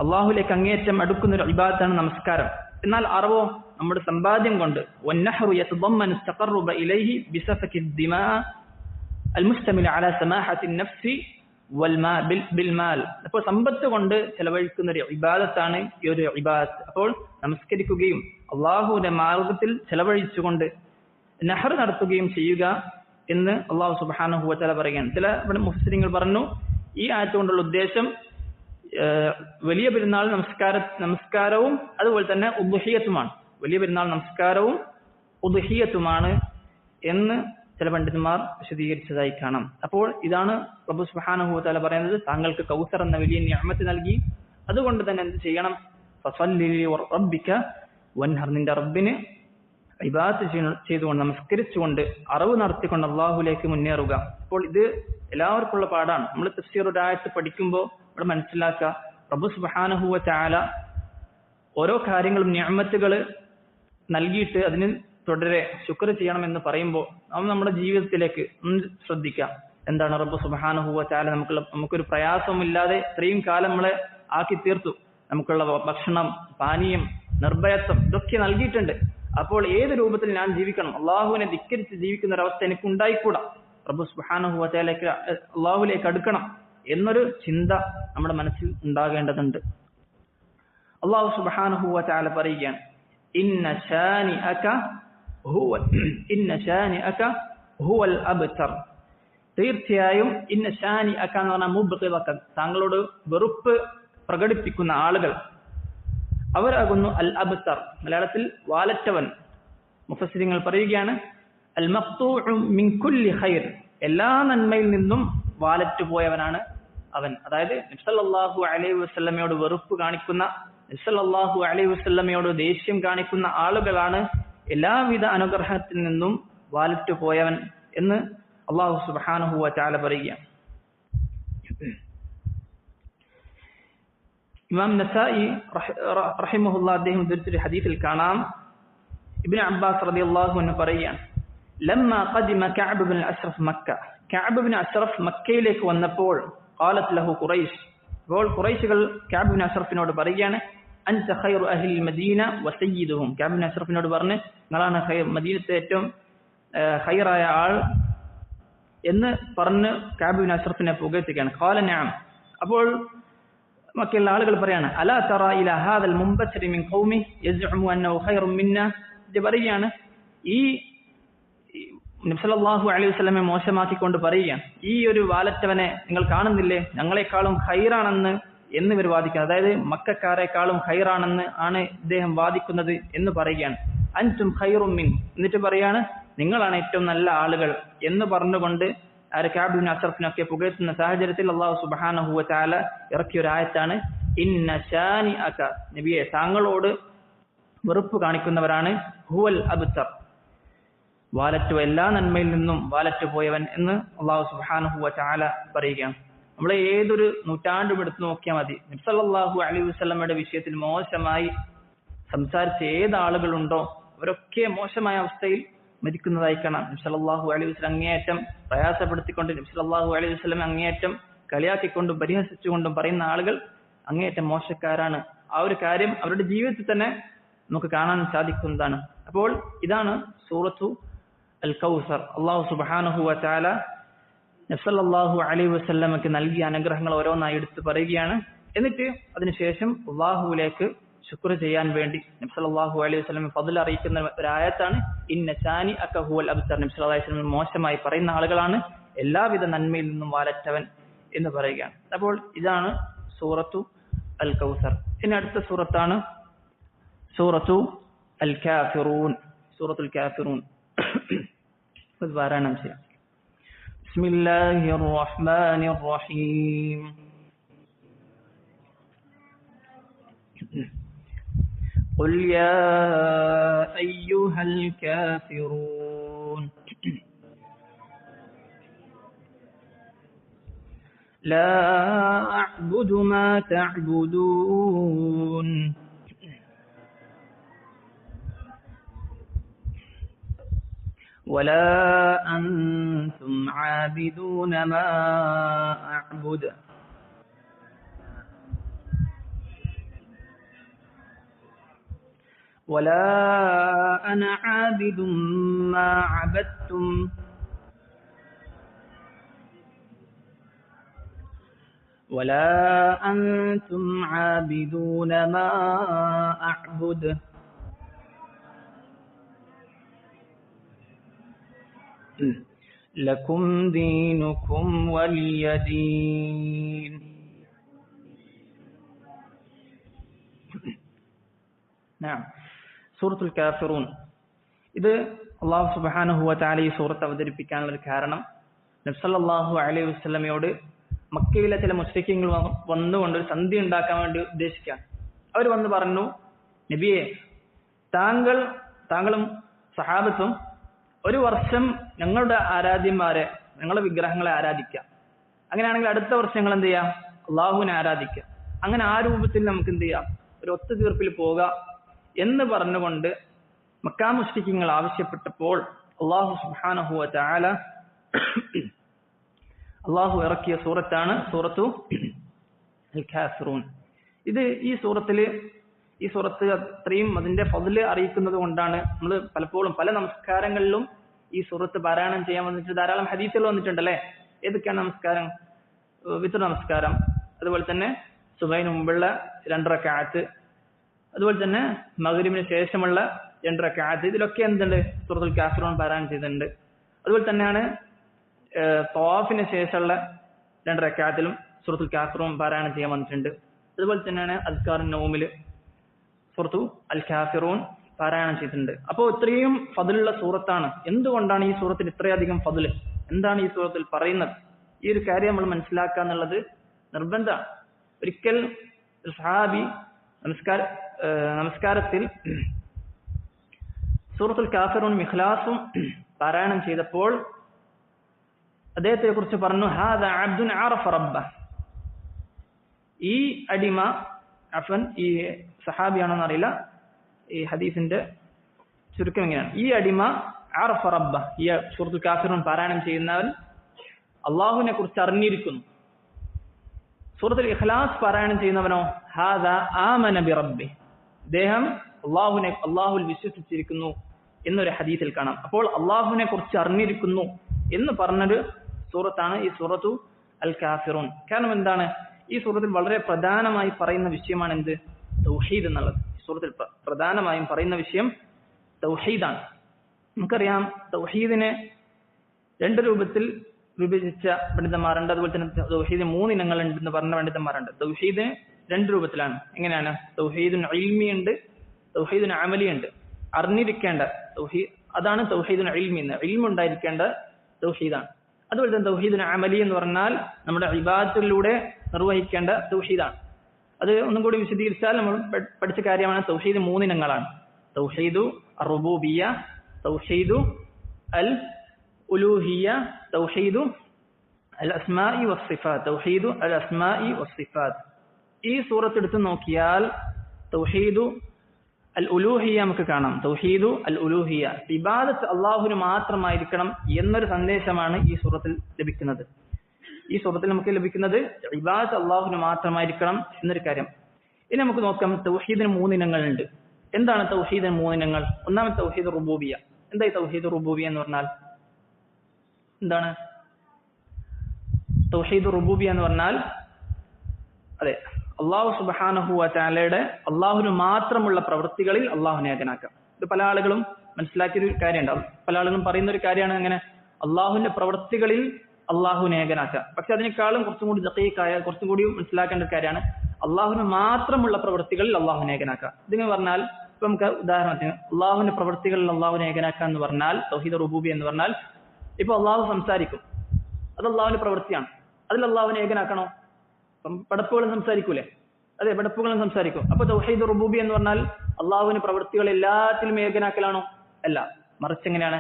അല്ലാഹുവിലേക്ക് അങ്ങേയറ്റം അടുക്കുന്ന ഒരു ഇബാദത്താണ് നമസ്കാരം. എന്നാൽ അറവോ നമ്മുടെ സമ്പാദ്യം കൊണ്ട്. വന്നഹറു യതദമ്മനു തഖറബ ഇലൈഹി ബിസഫകി ദിമാ അൽമുസ്തമില അലാ സമാഹത്തി നഫ്സി ബിൽമാൽ. അപ്പോൾ സമ്പത്ത് കൊണ്ട് ചെലവഴിക്കുന്ന ഒരു ഇബാദത്താണ് ഈ ഒരു ഇബാദത്ത്. അപ്പോൾ നമസ്കരിക്കുകയും അള്ളാഹുവിന്റെ മാർഗത്തിൽ ചെലവഴിച്ചുകൊണ്ട് നഹർ നടത്തുകയും ചെയ്യുക എന്ന് അള്ളാഹു സുബ്ഹാനഹു വ തആല പറയുകയാണ്. ചില മുഫസ്സിരിങ്ങൾ പറഞ്ഞു ഈ ആയത്ത് കൊണ്ടുള്ള ഉദ്ദേശം വലിയ പെരുന്നാൾ നമസ്കാരവും അതുപോലെ തന്നെ ഉദ്ഹിയത്തുമാണ്. വലിയ പെരുന്നാൾ നമസ്കാരവും ഉദ്ഹിയത്തുമാണ് എന്ന് ചില പണ്ഡിതന്മാർ വിശദീകരിച്ചതായി കാണാം. അപ്പോൾ ഇതാണ് റബ്ബ് സുബ്ഹാനഹു വ തആല പറയുന്നത്, താങ്കൾക്ക് കൗസർ എന്ന വലിയ നിഅമത്ത് നൽകി, അതുകൊണ്ട് തന്നെ എന്ത് ചെയ്യണം? ഫസല്ലി റബ്ബിക വൻഹർ, നിന്റെ റബ്ബിന് ഇബാദത്ത് ചെയ്തുകൊണ്ട് നമസ്കരിച്ചുകൊണ്ട് അറിവ് നടത്തിക്കൊണ്ട് അള്ളാഹുലേക്ക് മുന്നേറുക. അപ്പോൾ ഇത് എല്ലാവർക്കുള്ള പാടാണ്. നമ്മൾ തഫ്സീർ ഒരു ആയത്ത് പഠിക്കുമ്പോൾ ഇവിടെ മനസ്സിലാക്കുക, റബ്ബ് സുബ്ഹാനഹു വ തആല ഓരോ കാര്യങ്ങളും നിഅമത്തുകൾ നൽകിയിട്ട് അതിന് തുടരെ ശുക്ർ ചെയ്യണമെന്ന് പറയുമ്പോൾ നമ്മുടെ ജീവിതത്തിലേക്ക് ശ്രദ്ധിക്കാം. എന്താണ് റബ്ബ് സുബ്ഹാനഹു വ തആല നമുക്കൊരു പ്രയാസമില്ലാതെ ഇത്രയും കാലം നമ്മളെ ആക്കി തീർത്തു. നമുക്കുള്ള ഭക്ഷണം, പാനീയം, നിർഭയത്വം ഇതൊക്കെ നൽകിയിട്ടുണ്ട്. അപ്പോൾ ഏത് രൂപത്തിൽ ഞാൻ ജീവിക്കണം? അള്ളാഹുവിനെ ധിക്കരിച്ച് ജീവിക്കുന്ന ഒരവസ്ഥ എനിക്ക് ഉണ്ടായിക്കൂടാ. റബ്ബ് സുബ്ഹാനഹു വ തആലയ്ക്ക് അള്ളാഹുവിലേക്ക് അടുക്കണം എന്നൊരു ചിന്ത നമ്മുടെ മനസ്സിൽ ഉണ്ടാകേണ്ടതുണ്ട്. അള്ളാഹു സുബ്ഹാനഹു വ തആല പറയുകയാണ്, ഇന്ന ശാനിഅക ഹുവൽ അബ്തർ. തീർച്ചയായും ഇന്ന ശാനിഅക എന്ന് പറഞ്ഞാൽ മുബ്ഗിദക, താങ്കളോട് വെറുപ്പ് പ്രകടിപ്പിക്കുന്ന ആളുകൾ അവരാകുന്നു അൽ അബ്തർ, മലയാളത്തിൽ വാലറ്റവൻ. മുഫസ്സിരിങ്ങൾ പറയുകയാണ് അൽ മഖ്തൂഉ മിൻ കുല്ലി ഖൈർ, എല്ലാ നന്മയിൽ നിന്നും വാലറ്റ് പോയവനാണ് അവൻ. അതായത് നബി സല്ലല്ലാഹു അലൈഹി വസല്ലമയോട് വെറുപ്പ് കാണിക്കുന്ന, നബി സല്ലല്ലാഹു അലൈഹി വസല്ലമയോട് ദേഷ്യം കാണിക്കുന്ന ആളുകളാണ് എല്ലാവിധ അനുഗ്രഹത്തിൽ നിന്നും വാലറ്റ് പോയവൻ എന്ന് അല്ലാഹു സുബ്ഹാനഹു വ തആല പറയുകയാണ്. ഇമാം നസായി റഹിമഹുല്ലാ അദ്ദേഹം ഉദ്ധരിച്ച ഹദീസിൽ കാണാം, ഇബ്നു അബ്ബാസ് റളിയല്ലാഹു അൻഹു പറയുകയാണ്, ലമ്മാ ഖദിമ കഅബ് ഇബ്നു അശ്റഫ് മക്ക, കഅബ് ഇബ്നു അശ്റഫ് മക്കയിലേക്ക് വന്നപ്പോൾ ഖാലത് ലഹു ഖുറൈശ്, അപ്പോൾ ഖുറൈശികൾ കഅബ് ഇബ്നു അശ്റഫിനോട് പറയുകയാണ്, അൻത ഖൈറു അഹ്ലിൽ മദീന വസയ്യിദുഹും, കഅബ് ഇബ്നു അശ്റഫിനോട് പറഞ്ഞു നിങ്ങളാണ് മദീനത്തെ ഏറ്റവും ഖൈറായ ആൾ എന്ന് പറഞ്ഞ് കഅബ് ഇബ്നു അശ്റഫിനെ പുകഴ്ത്തുകയാണ്. ഖാല നഅം, അപ്പോൾ മക്കയിലുള്ള ആളുകൾ പറയാണ്, അലാ തറ ഇലാ ഹാദൽ മുംബശരി മിൻ ഖൗമി യസ്ഉമു അന്നഹു ഖൈറുൻ മിന്നാ, ഇത് പറയാണ് ഈ നബി സല്ലല്ലാഹു അലൈഹി വസല്ലമയെ മോശമാക്കിക്കൊണ്ട് പറയുകയാണ്, ഈ ഒരു വാലറ്റവനെ നിങ്ങൾ കാണുന്നില്ലേ, ഞങ്ങളെക്കാളും ഖൈറാണെന്ന് എന്ന് ഇവർ വാദിക്കുന്നത്. അതായത് മക്കക്കാരെക്കാളും ഖൈറാണെന്ന് ആണ് ഇദ്ദേഹം വാദിക്കുന്നത് എന്ന് പറയുകയാണ്. അൻതും ഖൈറും മിൻ, എന്നിട്ട് പറയാണ് നിങ്ങളാണ് ഏറ്റവും നല്ല ആളുകൾ എന്ന് പറഞ്ഞുകൊണ്ട് കഅബ് ഇബ്നു അശ്റഫിനൊക്കെ പുകഴ്ത്തുന്ന സാഹചര്യത്തിൽ അല്ലാഹു സുബ്ഹാനഹു വ തആല ഇറക്കിയ ഒരു ആയത്താണ് ഇന്ന ശാനിഅക, നബിയെ താങ്കളോട് വെറുപ്പ് കാണിക്കുന്നവരാണ് ഹുവൽ അബ്തർ, വാലറ്റ് എല്ലാ നന്മയിൽ നിന്നും വാലറ്റ് പോയവൻ എന്ന് അല്ലാഹു സുബ്ഹാനഹു വ തആല പറയുകയാണ്. നമ്മൾ ഏതൊരു നൂറ്റാണ്ടും എടുത്തു നോക്കിയാൽ മതി, നബി സല്ലല്ലാഹു അലൈഹി വസല്ലമയുടെ വിഷയത്തിൽ മോശമായി സംസാരിച്ച ഏതാളുകളുണ്ടോ അവരൊക്കെ മോശമായ അവസ്ഥയിൽ മരിക്കുന്നതായി കാണാം. നബി സല്ലല്ലാഹു അലൈഹി വസല്ലം അങ്ങേയറ്റം പ്രയാസപ്പെടുത്തിക്കൊണ്ട്, നബി സല്ലല്ലാഹു അലൈഹി വസല്ലം അങ്ങേയറ്റം കളിയാക്കിക്കൊണ്ടും പരിഹസിച്ചുകൊണ്ടും പറയുന്ന ആളുകൾ അങ്ങേയറ്റം മോശക്കാരാണ്. ആ ഒരു കാര്യം അവരുടെ ജീവിതത്തിൽ തന്നെ നമുക്ക് കാണാൻ സാധിക്കുന്നതാണ്. അപ്പോൾ ഇതാണ് സൂറത്തു അൽ കൗസർ. അല്ലാഹു സുബ്ഹാനഹു വ തആല നബി സല്ലല്ലാഹു അലൈഹി വസല്ലമക്ക് നൽകിയ അനുഗ്രഹങ്ങൾ ഓരോന്നായി എടുത്ത് പറയുകയാണ്. എന്നിട്ട് അതിനുശേഷം അല്ലാഹുവിലേക്ക് ശുക്ർ ചെയ്യാൻ വേണ്ടി നബി സല്ലല്ലാഹു അലൈഹി വസല്ലം ഫضل അറിയിക്കുന്ന ഒരു ആയത്താണ് ഇന്ന ശാനിഅക ഹുവൽ അബ്തർ. നബി സല്ലല്ലാഹു അലൈഹി വസല്ലം മോശമായി പറയുന്ന ആളുകളാണ് എല്ലാവിധ നന്മയിൽ നിന്നും വാലറ്റവൻ എന്ന് പറയുകയാണ്. അപ്പോൾ ഇതാണ് സൂറത്തു അൽ കൗസർ. ഇനി അടുത്ത സൂറത്താണ് സൂറത്തു അൽ കാഫിറൂൻ. സൂറത്തുൽ കാഫിറൂൻ പാരായണം ചെയ്യാം. ബിസ്മില്ലാഹിർ റഹ്മാനിർ റഹീം. قل يا أيها الكافرون لا أعبد ما تعبدون ولا أنتم عابدون ما أعبد ولا أنا عابد ما عبدتم ولا أنتم عابدون ما أعبد لكم دينكم ولي دين. സൂറത്തുൽ കാഫിറൂൻ, ഇത് അള്ളാഹു സുബ്ഹാനഹു വ തആല ഈ സൂറത്ത് അവതരിപ്പിക്കാനുള്ള ഒരു കാരണം നബി സല്ലല്ലാഹു അലൈഹി വസല്ലമയോട് മക്കയിലെ ചില മുശ്രിക്കീങ്ങൾ വന്നുകൊണ്ട് ഒരു സന്ധി ഉണ്ടാക്കാൻ വേണ്ടി ഉദ്ദേശിക്കുകയാണ്. അവർ വന്ന് പറഞ്ഞു, നബിയെ, താങ്കളും സഹാബത്തും ഒരു വർഷം ഞങ്ങളുടെ ആരാധ്യന്മാരെ, ഞങ്ങളുടെ വിഗ്രഹങ്ങളെ ആരാധിക്കാം. അങ്ങനെയാണെങ്കിൽ അടുത്ത വർഷം ഞങ്ങൾ എന്ത് ചെയ്യാം? അള്ളാഹുവിനെ ആരാധിക്കാം. അങ്ങനെ ആ രൂപത്തിൽ നമുക്ക് എന്ത് ചെയ്യാം? ഒരു ഒത്തുതീർപ്പിൽ പോകാം എന്ന് പറഞ്ഞുകൊണ്ട് മക്കാ മുശ്രിക്കീങ്ങൾ ആവശ്യപ്പെട്ടപ്പോൾ അള്ളാഹു സുബ്ഹാനഹു വ തആല അള്ളാഹു ഇറക്കിയ സൂറത്താണ് സൂറത്തു അൽ കാഫിറൂൻ. ഈ സൂറത്ത് അത്രയും അതിന്റെ ഫദ്ല് അറിയിക്കുന്നത് കൊണ്ടാണ് നമ്മൾ പലപ്പോഴും പല നമസ്കാരങ്ങളിലും ഈ സൂറത്ത് പാരായണം ചെയ്യാൻ വന്നിട്ട് ധാരാളം ഹദീസുകൾ വന്നിട്ടുണ്ടല്ലേ. ഏതൊക്കെയാണ് നമസ്കാരം? വിത്ർ നമസ്കാരം, അതുപോലെ തന്നെ സുബഹിന് മുമ്പുള്ള 2 റക്അത്ത്, അതുപോലെ തന്നെ മഗ്രിബിന് ശേഷമുള്ള 2 റക്അത്ത്, ഇതിലൊക്കെ എന്തുണ്ട്? സൂറത്തുൽ കാഫിറൂൻ പാരായണം ചെയ്തിട്ടുണ്ട്. അതുപോലെ തന്നെയാണ് തവാഫിന് ശേഷമുള്ള 2 റക്അത്തിലും സൂറത്തുൽ കാഫിറൂൻ പാരായണം ചെയ്യാൻ വന്നിട്ടുണ്ട്. അതുപോലെ തന്നെയാണ് അദ്കാറുൻ നൗമിൽ സൂറത്തു അൽ കാഫിറൂൻ പാരായണം ചെയ്തിട്ടുണ്ട്. അപ്പോൾ ഇത്രയും ഫദ്ലുള്ള സൂറത്താണ്. എന്തുകൊണ്ടാണ് ഈ സൂറത്തിന് ഇത്രയധികം ഫദ്ല്? എന്താണ് ഈ സൂറത്തിൽ പറയുന്നത്? ഈ ഒരു കാര്യം നമ്മൾ മനസ്സിലാക്കുക എന്നുള്ളത് നിർബന്ധമാണ്. ഒരിക്കൽ സഹാബി നമസ്കാരത്തിൽ സൂറത്തുൽ കാഫിറൂൻ ഇഖ്ലാസും പാരായണം ചെയ്തപ്പോൾ അദ്ദേഹത്തെ കുറിച്ച് പറഞ്ഞു, ഹാദാ അബ്ദുൻ അറഫ റബ്ബഹ്. ഈ അടിമ, ഈ സഹാബിയാണെന്ന് അറിയില്ല, ഈ ഹദീസിന്റെ ചുരുക്കം എങ്ങനെയാണ്? ഈ അടിമ അറഫ റബ്ബഹ്, ഈ സൂറത്തുൽ കാഫിറൂൻ പാരായണം ചെയ്യുന്നവൻ അള്ളാഹുവിനെ കുറിച്ച് അറിഞ്ഞിരിക്കുന്നു. സൂറത്തുൽ ഇഖ്ലാസ് പാരായണം ചെയ്യുന്നവനോ ഹാദാ ആമന ബി റബ്ബി, അദ്ദേഹം അള്ളാഹുവിൽ വിശ്വസിച്ചിരിക്കുന്നു എന്നൊരു ഹദീസിൽ കാണാം. അപ്പോൾ അള്ളാഹുവിനെ കുറിച്ച് അറിഞ്ഞിരിക്കുന്നു എന്ന് പറഞ്ഞൊരു സൂറത്താണ് ഈ സൂറത്തു അൽ കാഫിറൂൻ. കാരണം എന്താണ്? ഈ സൂറത്തിൽ വളരെ പ്രധാനമായി പറയുന്ന വിഷയമാണ് എന്ത്? തൗഹീദ് എന്നുള്ളത്. ഈ സൂറത്തിൽ പ്രധാനമായും പറയുന്ന വിഷയം തൗഹീദാണ്. നമുക്കറിയാം, തൗഹീദിനെ 2 രൂപത്തിൽ വിഭജിച്ച പണ്ഡിതന്മാരുണ്ട്. അതുപോലെ തന്നെ തൗഹീദ് 3 ഇനങ്ങൾ ഉണ്ടെന്ന് പറഞ്ഞ പണ്ഡിതന്മാരുണ്ട്. തൗഹീദ് 2 രൂപത്തിലാണ്. എങ്ങനെയാണ്? തൗഹീദുൻ ഇൽമി ഉണ്ട്, തൗഹീദുൻ അമലി ഉണ്ട്. അറിഞ്ഞിരിക്കേണ്ട തൗഹീദ്, അതാണ് തൗഹീദുൻ ഇൽമി എന്ന്, ഇൽമുണ്ടായിരിക്കേണ്ട തൗഹീദാണ്. അതുപോലെ തന്നെ തൗഹീദുൻ അമലി എന്ന് പറഞ്ഞാൽ നമ്മുടെ ഇബാദത്തിലൂടെ നിർവഹിക്കേണ്ട തൗഹീദാണ്. അത് ഒന്നും കൂടി വിശദീകരിച്ചാൽ നമ്മൾ പഠിച്ച കാര്യമാണ്. തൗഹീദ് 3 ഇനങ്ങളാണ്. തൗഹീദു അർ-റുബൂബിയ്യ, തൗഹീദു അൽ ഉലൂഹിയ്യ, തൗഹീദു അൽ അസ്മാഇ വസ്സിഫാത്ത്, തൗഹീദു അൽ അസ്മാഇ വസ്സിഫാത്ത്. ഈ സൂറത്ത് എടുത്ത് നോക്കിയാൽ തൗഹീദു അൽ ഉലൂഹിയ്യ നമുക്ക് കാണാം. തൗഹീദു അൽ ഉലൂഹിയ്യ, ഇബാദത്ത് അള്ളാഹുവിന് മാത്രമായിരിക്കണം എന്നൊരു സന്ദേശമാണ് ഈ സൂറത്തിൽ ലഭിക്കുന്നത്. ഈ സൂറത്തിൽ നമുക്ക് ലഭിക്കുന്നത് ഇബാദത്ത് അള്ളാഹുവിന് മാത്രമായിരിക്കണം എന്നൊരു കാര്യം. ഇനി നമുക്ക് നോക്കാം, തൗഹീദിന് 3 ഇനങ്ങളുണ്ട്. എന്താണ് തൗഹീദിന് 3 ഇനങ്ങൾ? ഒന്നാമത്തെ തൗഹീദ് റുബൂബിയ്യ. എന്താ ഈ തൗഹീദ് റുബൂബിയ്യ എന്ന് പറഞ്ഞാൽ? എന്താണ് തൗഹീദ് റുബൂബിയ്യ എന്ന് പറഞ്ഞാൽ? അതെ, അള്ളാഹു സുബ്ഹാനഹു വ തആലയുടെ അള്ളാഹുവിന് മാത്രമുള്ള പ്രവൃത്തികളിൽ അള്ളാഹുവിനെ ഏകനാക്കാം. ഇത് പല ആളുകളും മനസ്സിലാക്കിയൊരു കാര്യമുണ്ട്. പല ആളുകളും പറയുന്ന ഒരു കാര്യമാണ് എങ്ങനെ അള്ളാഹുവിന്റെ പ്രവൃത്തികളിൽ അള്ളാഹുവിനെ ഏകനാക്കുക. പക്ഷെ അതിനേക്കാളും കുറച്ചും കൂടി ദഖീഖായ, കുറച്ചും കൂടി മനസ്സിലാക്കേണ്ട ഒരു കാര്യമാണ് അള്ളാഹുവിന് മാത്രമുള്ള പ്രവൃത്തികളിൽ അള്ളാഹുവിനെ ഏകനാക്കുക. ഇതിങ്ങനെ പറഞ്ഞാൽ, ഇപ്പൊ നമുക്ക് ഉദാഹരണത്തിന് അള്ളാഹുവിന്റെ പ്രവൃത്തികളിൽ അള്ളാഹുവിനെ ഏകനാക്കുക എന്ന് പറഞ്ഞാൽ, തൗഹീദ് റുബൂബിയ്യ എന്ന് പറഞ്ഞാൽ, ഇപ്പൊ അള്ളാഹു സംസാരിക്കും, അത് അള്ളാഹുവിന്റെ പ്രവൃത്തിയാണ്. അതിൽ അള്ളാഹുവിനെ ഏകനാക്കണോ? പടപ്പുകളും സംസാരിക്കൂലേ? അതെ, പടപ്പുകളും സംസാരിക്കും. അപ്പൊ തൗഹീദ് റുബൂബിയ്യ എന്ന് പറഞ്ഞാൽ അള്ളാഹുവിന്റെ പ്രവൃത്തികൾ എല്ലാത്തിലും ഏകനാക്കലാണോ? അല്ല, മറിച്ച് എങ്ങനെയാണ്?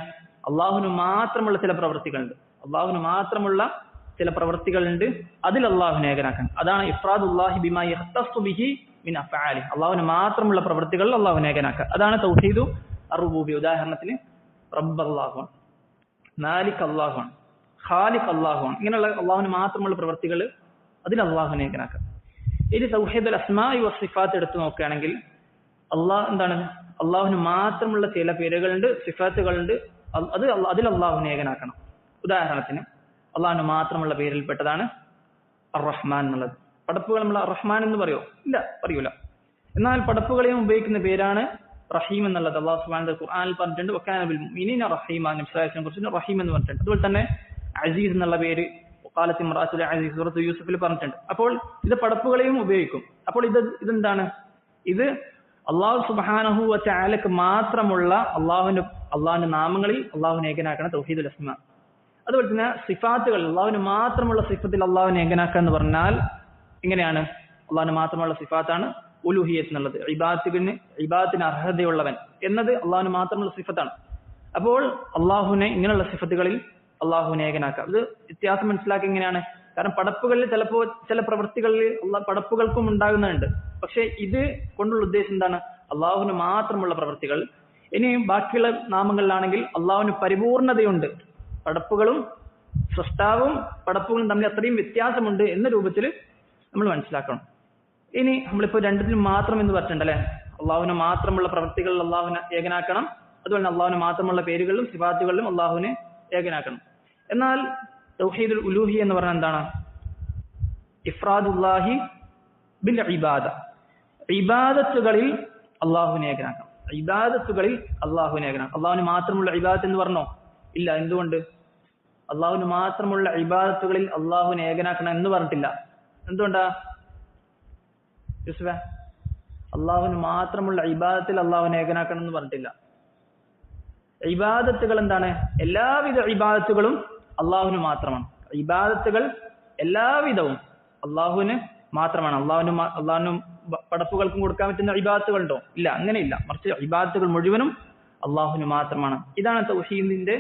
അള്ളാഹുവിന് മാത്രമുള്ള ചില പ്രവൃത്തികളുണ്ട്, അള്ളാഹുവിന് മാത്രമുള്ള ചില പ്രവൃത്തികളുണ്ട്, അതിൽ അള്ളാഹുവിനെ ഏകനാക്കണം. അതാണ് ഇഫ്റാദുല്ലാഹി ബിമാ യഖ്തസ്സു ബിഹി മിൻ അഫ്ആലി, അള്ളാഹുവിന് മാത്രമുള്ള പ്രവൃത്തികളിൽ അള്ളാഹുവിനെ ഏകനാക്കുക. അതാണ് തൗഹീദു അർ-റുബൂബിയ്യ. ഉദാഹരണത്തിന് റബ്ബ് അല്ലാഹുവാണ്, മാലിക് അല്ലാഹുവാണ്, ഖാലിഖ് അല്ലാഹുവാണ്. ഇങ്ങനെയുള്ള അള്ളാഹുവിന് മാത്രമുള്ള പ്രവൃത്തികൾ, അതിൽ അള്ളാഹുവിനെ ഏകനാക്കുക. ഇനി തൗഹീദുൽ അസ്മാഇ വസ്സിഫാത്ത് എടുത്തു നോക്കുകയാണെങ്കിൽ എന്താണ്? അള്ളാഹുവിന് മാത്രമുള്ള ചില പേരുകളുണ്ട്, സിഫാത്തുകളുണ്ട്, അതിൽ അള്ളാഹുവിനെ ഏകനാക്കണം. ഉദാഹരണത്തിന് അള്ളാഹുവിന് മാത്രമുള്ള പേരിൽപ്പെട്ടതാണ് അർ-റഹ്മാൻ എന്നുള്ളത്. പടപ്പുകൾ നമ്മൾ റഹ്മാൻ എന്ന് പറയോ? ഇല്ല, പറയൂല. എന്നാൽ പടപ്പുകളെയും ഉപയോഗിക്കുന്ന പേരാണ് റഹീം എന്നുള്ളത്. അല്ലാഹു സുബ്ഹാനഹു വ തആല ഖുർആനിൽ പറഞ്ഞിട്ടുണ്ട്, വകാന ബിൽ മുഅ്മിനീന റഹീമ. നബി സല്ലല്ലാഹു അലൈഹി വസല്ലം കുറിച്ച് റഹീം എന്ന് പറഞ്ഞിട്ടുണ്ട്. അതുപോലെ തന്നെ അസീസ് എന്നുള്ള പേര് ഖാലത്ത് ഇംറാത്തുൽ അസീസ് സൂറത്ത് യൂസുഫിൽ പറഞ്ഞിട്ടുണ്ട്. അപ്പോൾ ഇത് പടപ്പുകളെയും ഉപയോഗിക്കും. അപ്പോൾ ഇതെന്താണ്? ഇത് അല്ലാഹു സുബ്ഹാനഹു വ തആലക്ക് മാത്രമുള്ള അള്ളാഹുവിന്റെ നാമങ്ങളിൽ അള്ളാഹുവിനെ ഏകനാക്കണം തൗഹീദുൽ അസ്മാ. അതുപോലെ തന്നെ സിഫാത്തുകൾ, അള്ളാഹുവിന് മാത്രമുള്ള സിഫത്തിൽ അള്ളാഹുവിനെ ഏകനാക്കുക എന്ന് പറഞ്ഞാൽ എങ്ങനെയാണ്? അള്ളാഹുവിന് മാത്രമുള്ള സിഫാത്താണ് ഉലൂഹിയത്ത് എന്നുള്ളത്. ഇബാദത്തിന് അർഹതയുള്ളവൻ എന്നത് അള്ളാഹുവിന് മാത്രമുള്ള സിഫത്താണ്. അപ്പോൾ അള്ളാഹുവിനെ ഇങ്ങനെയുള്ള സിഫത്തുകളിൽ അള്ളാഹുവിനെ ഏകനാക്കുക. ഇത് വ്യത്യാസം മനസ്സിലാക്കി എങ്ങനെയാണ്? കാരണം പടപ്പുകളിൽ ചിലപ്പോൾ ചില പ്രവൃത്തികളിൽ പടപ്പുകൾക്കും ഉണ്ടാകുന്നുണ്ട്. പക്ഷെ ഇത് കൊണ്ടുള്ള ഉദ്ദേശം എന്താണ്? അള്ളാഹുവിന് മാത്രമുള്ള പ്രവൃത്തികൾ. ഇനി ബാക്കിയുള്ള നാമങ്ങളിലാണെങ്കിൽ അള്ളാഹുവിന് പരിപൂർണതയുണ്ട്. പടപ്പുകളും സൃഷ്ടാവും പടപ്പുകളും തമ്മിൽ അത്രയും വ്യത്യാസമുണ്ട് എന്ന രൂപത്തിൽ നമ്മൾ മനസ്സിലാക്കണം. ഇനി നമ്മളിപ്പോൾ രണ്ടിലും മാത്രം എന്ന് പറഞ്ഞിട്ടുണ്ടല്ലേ? അള്ളാഹുവിന് മാത്രമുള്ള പ്രവൃത്തികളിൽ അള്ളാഹുവിനെ ഏകനാക്കണം. അതുപോലെ തന്നെ അള്ളാഹുവിന് മാത്രമുള്ള പേരുകളിലും സിഫാത്തുകളിലും അള്ളാഹുവിനെ ഏകനാക്കണം. എന്നാൽ തൗഹീദുൽ ഉലൂഹി എന്ന് പറഞ്ഞാൽ എന്താണ്? ഇഫ്രാദുല്ലാഹി ബിൽ ഇബാദ. ഇബാദത്തുകളിൽ അള്ളാഹുവിനെ ഏകനാക്കണം. ഇബാദത്തുകളിൽ അള്ളാഹുവിനെ ഏകനാക്കണം. അള്ളാഹുവിന് മാത്രമുള്ള ഇബാദത്ത് എന്ന് പറഞ്ഞോ? ഇല്ല. എന്തുകൊണ്ട്? അള്ളാഹുവിന് മാത്രമുള്ള ഇബാദത്തുകളിൽ അള്ളാഹുവിനെ ഏകനാക്കണം എന്ന് പറഞ്ഞിട്ടില്ല. എന്തുകൊണ്ടാ യൂസുഫേ? അള്ളാഹുവിന് മാത്രമുള്ള ഇബാദത്തിൽ അള്ളാഹുവിനെ ഏകനാക്കണം എന്ന് പറഞ്ഞിട്ടില്ല. ഇബാദത്തുകൾ എന്താണ്? എല്ലാവിധ ഇബാദത്തുകളും അള്ളാഹുവിന് മാത്രമാണ്. ഇബാദത്തുകൾ എല്ലാവിധവും അള്ളാഹുവിന് മാത്രമാണ്. അള്ളാഹുവിനും പടപ്പുകൾക്കും കൊടുക്കാൻ പറ്റുന്ന ഇബാദത്തുകളുണ്ടോ? ഇല്ല, അങ്ങനെയില്ല. മറിച്ച് ഇബാദത്തുകൾ മുഴുവനും അള്ളാഹുവിന് മാത്രമാണ്. ഇതാണ് തൗഹീദിന്റെ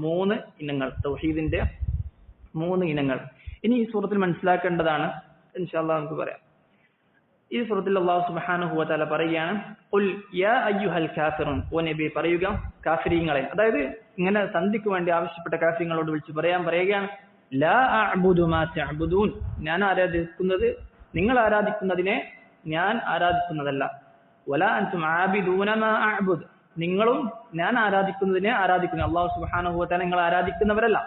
3 ഇനങ്ങൾ. തൗഹീദിന്റെ 3 ഇനങ്ങൾ. ഇനി ഈ സൂറത്തിൽ മനസ്സിലാക്കേണ്ടതാണ്, ഇൻഷാ അല്ലാഹ് നമുക്ക് പറയാം. ഈ സൂറത്തിൽ അല്ലാഹു സുബ്ഹാനഹു വ തആല പറയുകയാണ്, ഖുൽ യാ അയ്യുഹൽ കാഫിറൂൻ, ഓ നബി പറയുക കാഫിരീങ്ങളെ, അതായത് ഇങ്ങനെ സന്ധിക്ക് വേണ്ടി ആവശ്യപ്പെട്ട കാഫിരീങ്ങളോട് വിളിച്ച് പറയുകയാണ്, ലാ അഅ്ബുദു മാ തഅ്ബുദൂൻ, ഞാൻ ആരാധിക്കുന്നത് നിങ്ങൾ ആരാധിക്കുന്നതിനെ ഞാൻ ആരാധിക്കുന്നതല്ല. വലാ അൻതും ആബിദൂന മാ അഅ്ബുദ്, നിങ്ങളും ഞാൻ ആരാധിക്കുന്നതിനെ ആരാധിക്കുന്നു. അല്ലാഹു സുബ്ഹാനഹു വ തആല നിങ്ങൾ ആരാധിക്കുന്നവരല്ല.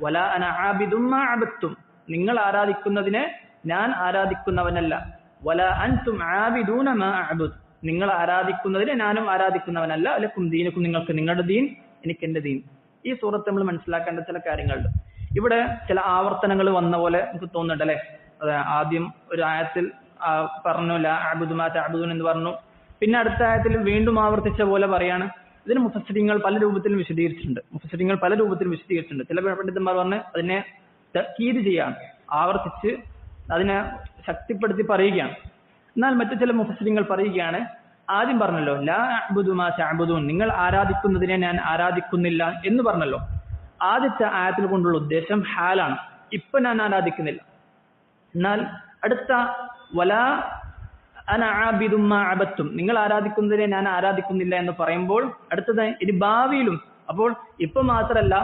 വലാ അന ആബിദും മാ അബദ്തും, നിങ്ങൾ ആരാധിക്കുന്നതിനെ ഞാൻ ആരാധിക്കുന്നവനല്ല. വലാ അൻതും ആബിദൂന മാ അഅ്ബുദ്, നിങ്ങൾ ആരാധിക്കുന്നതിനെ ഞാനും ആരാധിക്കുന്നവനല്ല. ലക്കും ദീനുക്കും, നിങ്ങൾക്ക് നിങ്ങളുടെ ദീൻ, എനിക്ക് എന്റെ ദീൻ. ഈ സൂറത്ത് നമ്മൾ മനസ്സിലാക്കേണ്ട ചില കാര്യങ്ങളുണ്ട്. ഇവിടെ ചില ആവർത്തനങ്ങൾ വന്ന പോലെ നമുക്ക് തോന്നുന്നുണ്ട് അല്ലെ? ആദ്യം ഒരു ആയത്തിൽ പറഞ്ഞു ലാ അഅ്ബുദു മാ തഅ്ബുദൂൻ എന്ന് പറഞ്ഞു. പിന്നെ അടുത്ത ആയത്തിൽ വീണ്ടും ആവർത്തിച്ച പോലെ പറയാണ്. ഇതിന് മുഫസ്സിരീങ്ങൾ പല രൂപത്തിലും വിശദീകരിച്ചിട്ടുണ്ട്. ചില പണ്ഡിതന്മാർ പറഞ്ഞ് അതിനെ തഅ്കീദ് ചെയ്യാണ്, ആവർത്തിച്ച് അതിനെ ശക്തിപ്പെടുത്തി പറയുകയാണ്. എന്നാൽ മറ്റു ചില മുഫസ്സിരീങ്ങൾ പറയുകയാണ്, ആദ്യം പറഞ്ഞല്ലോ ലാ അഅ്ബുദു മാ തഅ്ബുദൂൻ, നിങ്ങൾ ആരാധിക്കുന്നതിനെ ഞാൻ ആരാധിക്കുന്നില്ല എന്ന് പറഞ്ഞല്ലോ. ആദ്യത്തെ ആയത്തിൽ കൊണ്ടുള്ള ഉദ്ദേശം ഹാലാണ്, ഇപ്പൊ ഞാൻ ആരാധിക്കുന്നില്ല. എന്നാൽ അടുത്ത വലാ അന ആബിദും മാ അബദ്തും, നിങ്ങൾ ആരാധിക്കുന്നതിനെ ഞാൻ ആരാധിക്കുന്നില്ല എന്ന് പറയുമ്പോൾ അടുത്തത് ഇനി ഭാവിയിലും, അപ്പോൾ ഇപ്പൊ മാത്രല്ല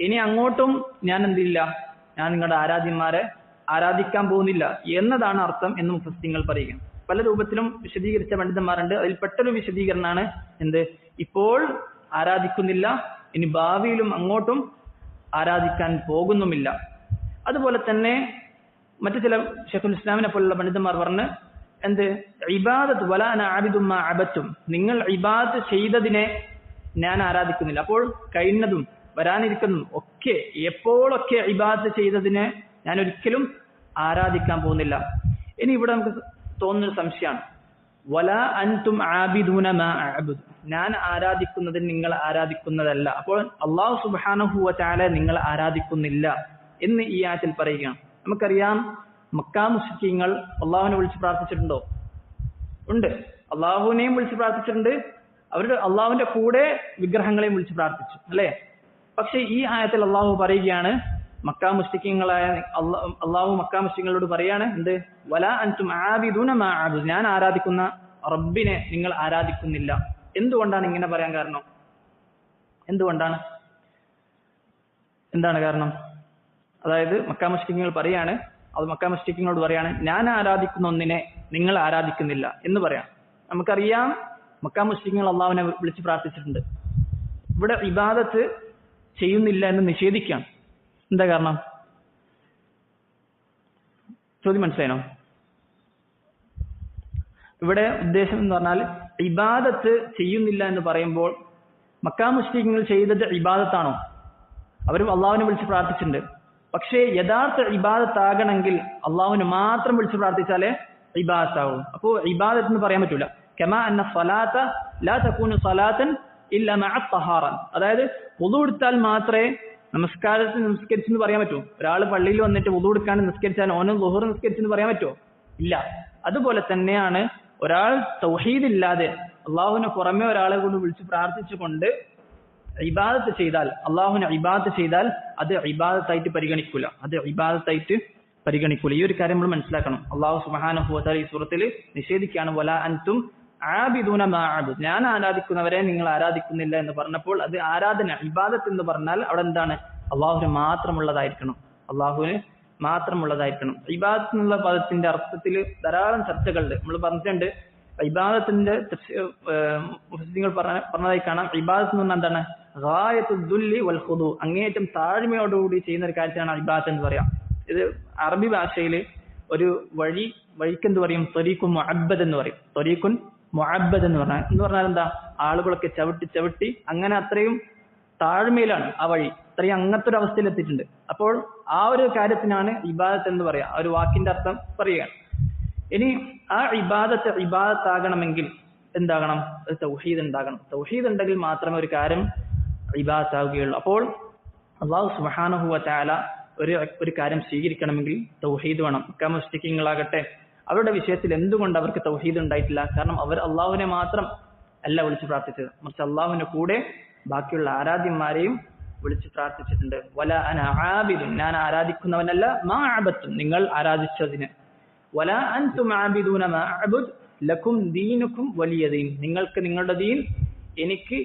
ഇനി അങ്ങോട്ടും ഞാൻ എന്തില്ല, ഞാൻ നിങ്ങളുടെ ആരാധ്യന്മാരെ ആരാധിക്കാൻ പോകുന്നില്ല എന്നതാണ് അർത്ഥം എന്ന് മുഫസ്സിരീങ്ങൾ പറയുക. പല രൂപത്തിലും വിശദീകരിച്ച പണ്ഡിതന്മാരുണ്ട്. അതിൽ പെട്ടൊരു വിശദീകരണമാണ് എന്ത്, ഇപ്പോൾ ആരാധിക്കുന്നില്ല, ഇനി ഭാവിയിലും അങ്ങോട്ടും ആരാധിക്കാൻ പോകുന്നുമില്ല. അതുപോലെ തന്നെ മറ്റു ചില ശൈഖുൽ ഇസ്ലാമിനെ പോലുള്ള പണ്ഡിതന്മാർ പറഞ്ഞ് എന്ത്, ഇബാദത്ത് വലാ അന ആബിദും മാ അബദ്തും, നിങ്ങൾ ഇബാദത്ത് ചെയ്തതിനെ ഞാൻ ആരാധിക്കുന്നില്ല. അപ്പോൾ കഴിഞ്ഞതും വരാനിരിക്കുന്നതും ഒക്കെ എപ്പോഴൊക്കെ ഇബാദത്ത് ചെയ്തതിനെ ഞാൻ ഒരിക്കലും ആരാധിക്കാൻ പോകുന്നില്ല. ഇനി ഇവിടെ നമുക്ക് തോന്നുന്നൊരു സംശയമാണ്, വലാ അൻതും ആബിദൂന മാ അഅ്ബുദ്, ഞാൻ ആരാധിക്കുന്നതിന് നിങ്ങൾ ആരാധിക്കുന്നതല്ല. അപ്പോൾ അല്ലാഹു സുബ്ഹാനഹു വ തആല നിങ്ങൾ ആരാധിക്കുന്നില്ല എന്ന് ഈ ആയത്തിൽ പറയുകയാണ്. നമുക്കറിയാം മക്കാ മുശ്രിക്കീങ്ങൾ അള്ളാഹുവിനെ വിളിച്ച് പ്രാർത്ഥിച്ചിട്ടുണ്ടോ? ഉണ്ട്. അള്ളാഹുവിനെയും വിളിച്ച് പ്രാർത്ഥിച്ചിട്ടുണ്ട്, അവരുടെ അള്ളാഹുവിന്റെ കൂടെ വിഗ്രഹങ്ങളെയും വിളിച്ച് പ്രാർത്ഥിച്ചു അല്ലെ? പക്ഷെ ഈ ആയത്തിൽ അള്ളാഹു പറയുകയാണ്, മക്കാ മുശ്രിക്കീങ്ങളായ അള്ളാഹു മക്കാ മുശ്രിക്കീങ്ങളോട് പറയാണ് എന്ത്, വലാ അൻതും ആബിദൂന മാ അഅ്ബുദ്, ഞാൻ ആരാധിക്കുന്ന റബ്ബിനെ നിങ്ങൾ ആരാധിക്കുന്നില്ല. എന്തുകൊണ്ടാണ് ഇങ്ങനെ പറയാൻ കാരണം? എന്താണ് കാരണം? അതായത് മക്കാ മുശ്രിക്കീങ്ങൾ പറയാണ്, അത് മക്കാ മുശ്രിക്കീങ്ങളോട് പറയാണ്, ഞാൻ ആരാധിക്കുന്ന ഒന്നിനെ നിങ്ങൾ ആരാധിക്കുന്നില്ല എന്ന് പറയാം. നമുക്കറിയാം മക്കാ മുശ്രിക്കീങ്ങൾ അള്ളാഹുവിനെ വിളിച്ച് പ്രാർത്ഥിച്ചിട്ടുണ്ട്. ഇവിടെ ഇബാദത്ത് ചെയ്യുന്നില്ല എന്ന് നിഷേധിക്കുകയാണ്. എന്താ കാരണം? ചോദ്യം മനസ്സിലായോ? ഇവിടെ ഉദ്ദേശം എന്ന് പറഞ്ഞാൽ ഇബാദത്ത് ചെയ്യുന്നില്ല എന്ന് പറയുമ്പോൾ മക്കാ മുശ്രിക്കുകൾ ചെയ്തത് ഇബാദത്താണോ? അവരും അള്ളാഹുവിനെ വിളിച്ച് പ്രാർത്ഥിച്ചിട്ടുണ്ട്. പക്ഷേ യഥാർത്ഥ ഇബാദത്താകണമെങ്കിൽ അള്ളാഹുവിനെ മാത്രം വിളിച്ച് പ്രാർത്ഥിച്ചാലേ ഇബാദത്താവും. അപ്പോൾ ഇബാദത്ത് എന്ന് പറയാൻ പറ്റൂല. കമാ അന്ന സ്വലാത്ത ലാ തകൂനു സ്വലാത്തൻ ഇല്ല മഅ തഹാറ. അതായത് വുളു എടുത്താൽ മാത്രമേ നമസ്കാരത്തിൽ നിസ്കരിച്ചെന്ന് പറയാൻ പറ്റൂ. ഒരാൾ പള്ളിയിൽ വന്നിട്ട് വുളു എടുക്കാണ്ട് നിസ്കരിച്ചാൽ ഓനും ളുഹർ നിസ്കരിച്ചെന്ന് പറയാൻ പറ്റുമോ? ഇല്ല. അതുപോലെ തന്നെയാണ് ഒരാൾ തൗഹീദ് ഇല്ലാതെ അള്ളാഹുവിനെ പുറമെ ഒരാളെ കൊണ്ട് വിളിച്ച് പ്രാർത്ഥിച്ചുകൊണ്ട് ഇബാദത്ത് ചെയ്താൽ, അള്ളാഹുവിനെ ഇബാദത്ത് ചെയ്താൽ അത് ഇബാദത്തായിട്ട് പരിഗണിക്കൂല. ഈ ഒരു കാര്യം നമ്മൾ മനസ്സിലാക്കണം. അള്ളാഹു സുബ്ഹാനഹു വ തആല ഈ സൂറത്തിൽ നിഷേധിക്കുകയാണ്, വലാ അൻതും ആബിദൂന മാ അഅബുദ്, ഞാൻ ആരാധിക്കുന്നവരെ നിങ്ങൾ ആരാധിക്കുന്നില്ല എന്ന് പറഞ്ഞപ്പോൾ അത് ആരാധന, ഇബാദത്ത് എന്ന് പറഞ്ഞാൽ അവിടെ എന്താണ്? അള്ളാഹുവിന് മാത്രമുള്ളതായിരിക്കണം. ഇബാദത്ത് എന്നുള്ള പദത്തിന്റെ അർത്ഥത്തിൽ ധാരാളം ചർച്ചകളുണ്ട്. നമ്മൾ പറഞ്ഞിട്ടുണ്ട്. ഇബാദത്തിന്റെ മുഫസ്സിറുകൾ പറഞ്ഞതായി കാണാം. ഇബാദത്ത് എന്ന് പറഞ്ഞാൽ എന്താണ്? ഗായത്തുൽ ദുല്ലി വൽ ഖുദൂ, അങ്ങേയറ്റം താഴ്മയോടുകൂടി ചെയ്യുന്ന ഒരു കാര്യത്തിനാണ് ഇബാദത്ത് എന്ന് പറയാം. ഇത് അറബി ഭാഷയിൽ ഒരു വഴിക്കെന്ത് പറയും? ത്വരീഖുൻ മുഅബ്ബദ് എന്ന് പറയും. ത്വരീഖുൻ മുഅബ്ബദ് എന്ന് പറഞ്ഞാൽ എന്താ? ആളുകളൊക്കെ ചവിട്ടി അങ്ങനെ അത്രയും താഴ്മയിലാണ് ആ വഴി, അത്രയും അങ്ങനത്തെ ഒരു അവസ്ഥയിൽ എത്തിയിട്ടുണ്ട്. അപ്പോൾ ആ ഒരു കാര്യത്തിനാണ് ഇബാദത്ത് എന്ന് പറയാം. ആ ഒരു വാക്കിന്റെ അർത്ഥം പറയുകയാണ്. ഇനി ആ ഇബാദത്താകണമെങ്കിൽ എന്താകണം? തൗഹീദ് ഉണ്ടാകണം. തൗഹീദ് ഉണ്ടെങ്കിൽ മാത്രമേ ഒരു കാര്യം ഇബാദത്താവുകയുള്ളൂ. അപ്പോൾ അല്ലാഹു സുബ്ഹാനഹു വ തആല ഒരു കാര്യം സ്വീകരിക്കണമെങ്കിൽ തൗഹീദ് വേണം. മുശ്രിക്കുകളാകട്ടെ അവരുടെ വിഷയത്തിൽ എന്തുകൊണ്ട് അവർക്ക് തൗഹീദ് ഉണ്ടായിട്ടില്ല? കാരണം അവർ അള്ളാഹുവിനെ മാത്രം അല്ല വിളിച്ച് പ്രാർത്ഥിച്ചത്, മറിച്ച് അള്ളാഹുവിന്റെ കൂടെ ബാക്കിയുള്ള ആരാധ്യന്മാരെയും വിളിച്ച് പ്രാർത്ഥിച്ചിട്ടുണ്ട്. വല അന ആബിദുൻ, ഞാൻ ആരാധിക്കുന്നവനല്ല, മാ അഅബത്തും, നിങ്ങൾ ആരാധിച്ചതിന്. വല അൻതും ആബിദൂന മാ അഅബുദ് ലക്കും ദീനുക്കും വലിയ ദീൻ, നിങ്ങൾക്ക് നിങ്ങളുടെ ദീൻ, എനിക്ക്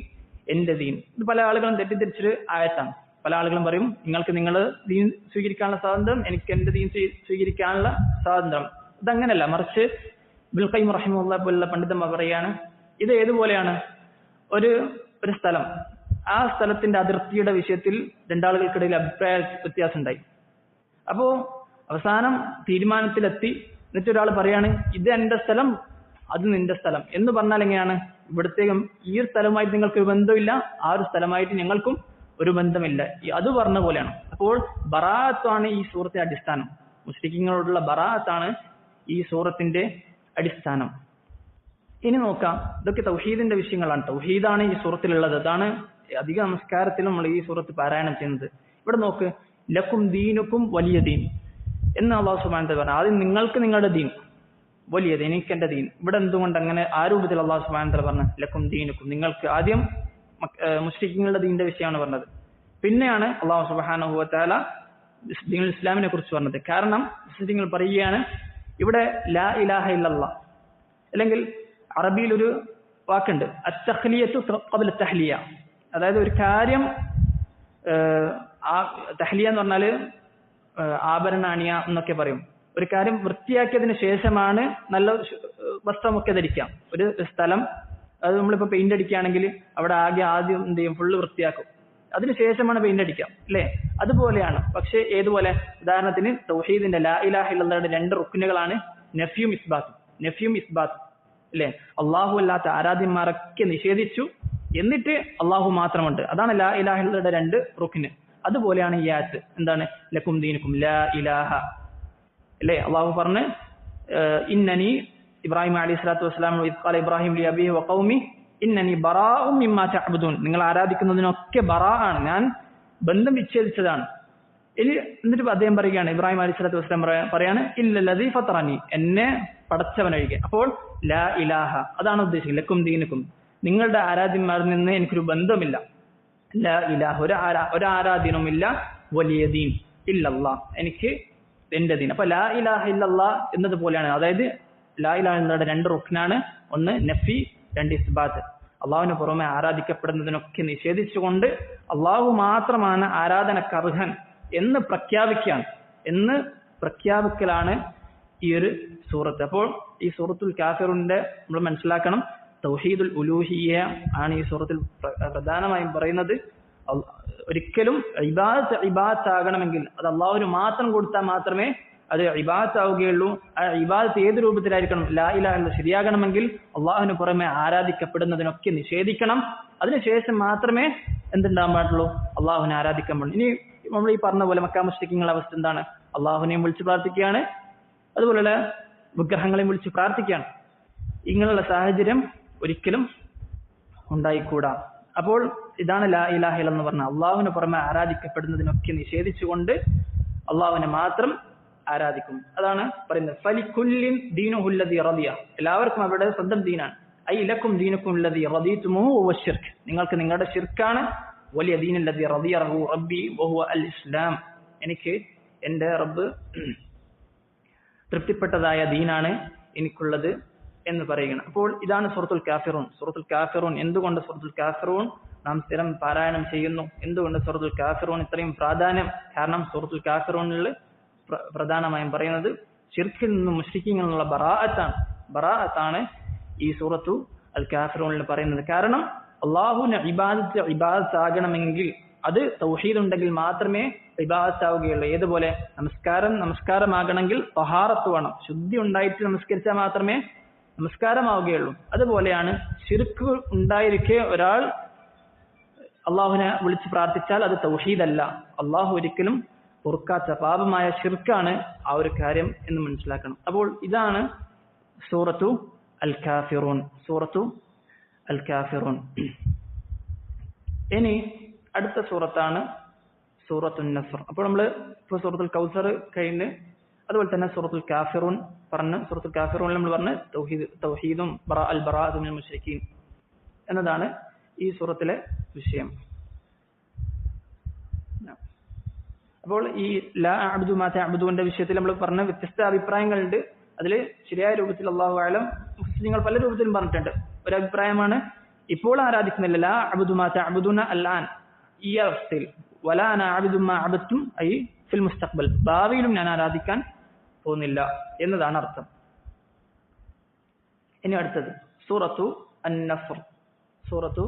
എന്റെ ദീൻ. ഇത് പല ആളുകളും തെറ്റിദ്ധരിച്ചൊരു ആയത്താണ്. പല ആളുകളും പറയും നിങ്ങൾക്ക് നിങ്ങളുടെ ദീൻ സ്വീകരിക്കാനുള്ള സ്വാതന്ത്ര്യം, എനിക്ക് എന്റെ ദീൻ സ്വീകരിക്കാനുള്ള സ്വാതന്ത്ര്യം. ഇതങ്ങനല്ല. മറിച്ച് ഇബ്നുൽ ഖയ്യിം റഹിമഹുല്ലാഹ് പോലുള്ള പണ്ഡിതന്മാർ പറയാണ്, ഇത് ഏതുപോലെയാണ്? ഒരു സ്ഥലം, ആ സ്ഥലത്തിന്റെ അതിർത്തിയുടെ വിഷയത്തിൽ രണ്ടാളുകൾക്കിടയിൽ അഭിപ്രായ വ്യത്യാസം ഉണ്ടായി. അപ്പോ അവസാനം തീരുമാനത്തിലെത്തി. എന്നിട്ട് ഒരാൾ പറയാണ് ഇത് എന്റെ സ്ഥലം, അത് നിന്റെ സ്ഥലം എന്ന് പറഞ്ഞാൽ എങ്ങനെയാണ്? ഇവിടത്തേക്കും ഈ ഒരു സ്ഥലമായിട്ട് നിങ്ങൾക്ക് ഒരു ബന്ധമില്ല, ആ ഒരു സ്ഥലമായിട്ട് ഞങ്ങൾക്കും ഒരു ബന്ധമില്ല, അത് പറഞ്ഞ പോലെയാണ്. അപ്പോൾ ബറാഅത്താണ് ഈ സൂറത്തിന്റെ അടിസ്ഥാനം. മുശ്രിക്കുകളോടുള്ള ബറാഅത്താണ് ഈ സൂറത്തിന്റെ അടിസ്ഥാനം. ഇനി നോക്കാം, ഇതൊക്കെ തൗഹീദിന്റെ വിഷയങ്ങളാണ്. തൗഹീദാണ് ഈ സൂറത്തിലുള്ളത്. അതാണ് അധിക നമസ്കാരത്തിലും നമ്മൾ ഈ സൂറത്ത് പാരായണം ചെയ്യുന്നത്. ഇവിടെ നോക്ക്, ലക്കും ദീനുക്കും വലിയ ദീൻ എന്ന് അല്ലാഹു സുബ്ഹാനഹു വ തആല പറഞ്ഞു. ആദ്യം നിങ്ങൾക്ക് നിങ്ങളുടെ ദീൻ, വലിയ ദീൻ, എനിക്ക് എന്റെ ദീൻ. ഇവിടെ എന്തുകൊണ്ട് അങ്ങനെ ആ രൂപത്തിൽ അല്ലാഹു സുബ്ഹാനഹു വ തആല പറഞ്ഞു? ലക്കും ദീനുക്കും, നിങ്ങൾക്ക്. ആദ്യം മുശ്രിക്കുകളുടെ ദീനിന്റെ വിഷയമാണ് പറഞ്ഞത്. പിന്നെയാണ് അല്ലാഹു സുബ്ഹാനഹു വ തആല ദീനുൽ ഇസ്ലാമിനെ കുറിച്ച് പറഞ്ഞത്. കാരണം മുസ്ലിങ്ങൾ പറയുകയാണ് ഇവിടെ ലാ ഇലാഹ ഇല്ലല്ലാഹ്, അല്ലെങ്കിൽ അറബിയിൽ ഒരു വാക്കുണ്ട് അത്തഖ്ലിയത്തു ഖബ്ല തഹ്ലിയ. അതായത് ഒരു കാര്യം, തഹ്ലിയ എന്ന് പറഞ്ഞാൽ ആഭരണ അണിയ എന്നൊക്കെ പറയും. ഒരു കാര്യം വൃത്തിയാക്കിയതിന് ശേഷമാണ് നല്ല വസ്ത്രമൊക്കെ ധരിക്കാം. ഒരു സ്ഥലം, അത് നമ്മളിപ്പോൾ പെയിന്റ് അടിക്കുകയാണെങ്കിൽ അവിടെ ആദ്യം എന്ത് ചെയ്യും? ഫുള്ള് വൃത്തിയാക്കും, അതിനുശേഷമാണ് പെയിന്റ് അടിക്കാം, അല്ലേ? അതുപോലെയാണ്. പക്ഷേ ഏതുപോലെ? ഉദാഹരണത്തിന് തൗഹീദിന്റെ ലാ ഇലാഹ ഇല്ലല്ലാഹയുടെ 2 റുക്നുകളാണ് നഫ്യും ഇസ്ബാത്തും, അല്ലേ? അള്ളാഹു അല്ലാത്ത ആരാധ്യന്മാരൊക്കെ നിഷേധിച്ചു, എന്നിട്ട് അള്ളാഹു മാത്രമുണ്ട്. അതാണ് ലാ ഇലാഹ ഇല്ലല്ലാഹയുടെ 2 റുക്ന്. അതുപോലെയാണ് ഈ ആയത്ത്. എന്താണ്? ലക്കും ദീനുക്കും ലാ ഇലാഹ, അല്ലേ? അള്ളാഹു പറഞ്ഞ് ഇന്നനി ഇബ്രാഹിം അലൈഹി സ്വലാത്തു വസ്സലാം ഖാല ഇബ്രാഹിം ലി അബീഹി വ ഖൗമി ഇന്നനി ബറാഉം മിമ്മാ തഅബുദൂൻ, നിങ്ങൾ ആരാധിക്കുന്നതിനൊക്കെ ബറാഅാണ്, ഞാൻ ബന്ധം വിച്ഛേദിച്ചതാണ്. എന്നിട്ട് അദ്ദേഹം പറയുകയാണ്, ഇബ്രാഹിം അലൈഹി സ്വലാത്തു വസ്സലാം പറയാണ് ഇല്ലല്ലദീ ഫതറനി, എന്നെ പടച്ചവനൊഴികെ. അപ്പോൾ ലാ ഇലാഹ അതാണ് ഉദ്ദേശിക്കുന്നത്. ലക്കും ദീനുക്കും, നിങ്ങളുടെ ആരാധ്യന്മാരിൽ നിന്ന് എനിക്കൊരു ബന്ധമില്ല. ലാ ഇലാഹ, ഒരു ആരാധ്യനുമില്ല. വലിയ ദീൻ ഇല്ലല്ലാഹ്, എനിക്ക് എന്റെ ദീൻ. അപ്പൊ ലാ ഇലാഹ ഇല്ലല്ലാഹ് എന്നതുപോലെയാണ്. അതായത് ലാ ഇലാഹ ഇല്ലല്ലാഹയുടെ 2 റുക്നാണ്. ഒന്ന് നഫി, 2 ഇസ്ബാത്ത്. അള്ളാഹുവിന് പുറമെ ആരാധിക്കപ്പെടുന്നതിനൊക്കെ നിഷേധിച്ചുകൊണ്ട് അള്ളാഹു മാത്രമാണ് ആരാധനക്കർഹൻ എന്ന് പ്രഖ്യാപിക്കലാണ് ഈ ഒരു സൂറത്ത്. അപ്പോൾ ഈ സൂറത്തുൽ കാഫിറിന്റെ നമ്മൾ മനസ്സിലാക്കണം, തൗഹീദുൽ ഉലൂഹിയ്യ ആണ് ഈ സൂറത്തിൽ പ്രധാനമായും പറയുന്നത്. ഒരിക്കലും ഇബാദത്ത് ആകണമെങ്കിൽ അത് അള്ളാഹുവിന് മാത്രം കൊടുത്താൽ മാത്രമേ അത് ഇബാദത്ത് ആവുകയുള്ളൂ. ആ ഇബാദത്ത് ഏത് രൂപത്തിലായിരിക്കണം? ലാ ഇലാഹ ഇല്ലല്ലാഹ് ശരിയാകണമെങ്കിൽ അള്ളാഹുവിന് പുറമെ ആരാധിക്കപ്പെടുന്നതിനൊക്കെ നിഷേധിക്കണം. അതിനുശേഷം മാത്രമേ എന്തുണ്ടാകാൻ പാടുള്ളൂ? അള്ളാഹുവിനെ ആരാധിക്കാൻ പാടുള്ളൂ. ഇനി നമ്മൾ ഈ പറഞ്ഞ പോലെ മക്കാ മുശ്രിക്കുകളുടെ അവസ്ഥ എന്താണ്? അള്ളാഹുവിനെയും വിളിച്ച് പ്രാർത്ഥിക്കുകയാണ്, അതുപോലെയുള്ള വിഗ്രഹങ്ങളെയും വിളിച്ച് പ്രാർത്ഥിക്കുകയാണ്. ഇങ്ങനെയുള്ള സാഹചര്യം ഒരിക്കലും ഉണ്ടായിക്കൂടാ. അപ്പോൾ ഇതാണ് ലാ ഇലാഹ ഇല്ലല്ലാഹ് എന്ന് പറഞ്ഞാൽ, അള്ളാഹുവിന് പുറമെ ആരാധിക്കപ്പെടുന്നതിനൊക്കെ നിഷേധിച്ചുകൊണ്ട് അള്ളാഹുവിനെ മാത്രം ആരാധിക്കും. അതാണ് പറയുന്നത് ഫലികുല്ലിൻ ദീനുഹു അല്ലദീ റദിയ, എല്ലാവർക്കും അവരുടെ സ്വന്തം ദീനാണ്. ഐ ലക്കും ദീനുക്കും അല്ലദീ റദീതുമുഹു വഹുവ ശിർക്ക്, നിങ്ങൾക്ക് നിങ്ങളുടെ ശിർക്കാണ്. വലിയ ദീൻ അല്ലദീ റദിയഹു റബ്ബി വഹുവ അൽ ഇസ്ലാം, എനിക്ക് എൻ്റെ റബ്ബ് തൃപ്തിപ്പെട്ടതായ ദീനാണ് എനിക്കുള്ളത് എന്ന് പറയുകയാണ്. അപ്പോൾ ഇതാണ് സൂറത്തുൽ കാഫിറൂൻ. സൂറത്തുൽ കാഫിറൂൻ, എന്തുകൊണ്ട് സൂറത്തുൽ കാഫിറൂൻ നാം സ്ഥിരം പാരായണം ചെയ്യുന്നു? എന്തുകൊണ്ട് സൂറത്തുൽ കാഫിറൂൻ ഇത്രയും പ്രാധാന്യം? കാരണം സൂറത്തുൽ കാഫിറൂനിൽ പ്രധാനമായും പറയുന്നത് ശിർക്കിൽ നിന്നും മുശ്രിക്കിൽ നിന്നുള്ള ബറാഅത്താണ് ഈ സൂറത്തു അൽ കാഫിറൂനിൽ പറയുന്നത്. കാരണം അള്ളാഹുവിന് ഇബാദത്ത് ആകണമെങ്കിൽ അത് തൗഹീദ് ഉണ്ടെങ്കിൽ മാത്രമേ ഇബാദത്ത് ആവുകയുള്ളൂ. ഏതുപോലെ നമസ്കാരമാകണമെങ്കിൽ തഹാറത്ത് വേണം, ശുദ്ധി ഉണ്ടായിട്ട് നമസ്കരിച്ചാൽ മാത്രമേ നമസ്കാരമാവുകയുള്ളൂ. അതുപോലെയാണ് ശിർക്ക് ഉണ്ടായിരിക്കെ ഒരാൾ അള്ളാഹുവിനെ വിളിച്ച് പ്രാർത്ഥിച്ചാൽ അത് തൗഹീദല്ല, അള്ളാഹു ഒരിക്കലും പൊറുക്കാത്ത പാപമായ ശിർക്കാണ് ആ ഒരു കാര്യം എന്ന് മനസ്സിലാക്കണം. അപ്പോൾ ഇതാണ് സൂറത്തു അൽ കാഫിറൂൻ. സൂറത്തു അൽ കാഫിറൂൻ. ഇനി അടുത്ത സൂറത്താണ് സൂറത്തുൻ നസ്ർ. അപ്പോൾ നമ്മൾ ഇപ്പോൾ സൂറത്തുൽ കൗസർ കഴിഞ്ഞ്, അതുപോലെ തന്നെ സൂറത്തുൽ കാഫിറൂൻ പറഞ്ഞ്, സൂറത്തുൽ കാഫിറൂനിൽ നമ്മൾ പറഞ്ഞ് തൗഹീദും അൽ ബറാഅതു മിനൽ മുശ്രിക്കീൻ എന്നതാണ് ഈ സൂറത്തിലെ വിഷയം. അപ്പോൾ ഈ ലാ അഅ്ബുദു മാ തഅ്ബുദൂന്റെ വിഷയത്തിൽ നമ്മൾ പറഞ്ഞ വ്യത്യസ്ത അഭിപ്രായങ്ങളുണ്ട്. അതിൽ ശരിയായ രൂപത്തിൽ അല്ലാഹു അഅലം മുഫസ്സിറുകൾ പല രൂപത്തിലും പറഞ്ഞിട്ടുണ്ട്. ഒരു അഭിപ്രായമാണ് ഇപ്പോൾ ആരാധിക്കുന്നില്ല, ലാ അഅ്ബുദു മാ തഅ്ബുദൂന അൽആൻ, ഈ അവസ്ഥയിൽ, വലാ അന അഅ്ബുദു മാ അഅബദ്തും ഐ ഫിൽ മുസ്തഖ്ബൽ, ഭാവിയിലും ഞാൻ ആരാധിക്കാൻ പോകുന്നില്ല എന്നതാണ് അർത്ഥം. ഇനി അടുത്തത് സൂറത്തു അൻ-നസ്ർ. സൂറത്തു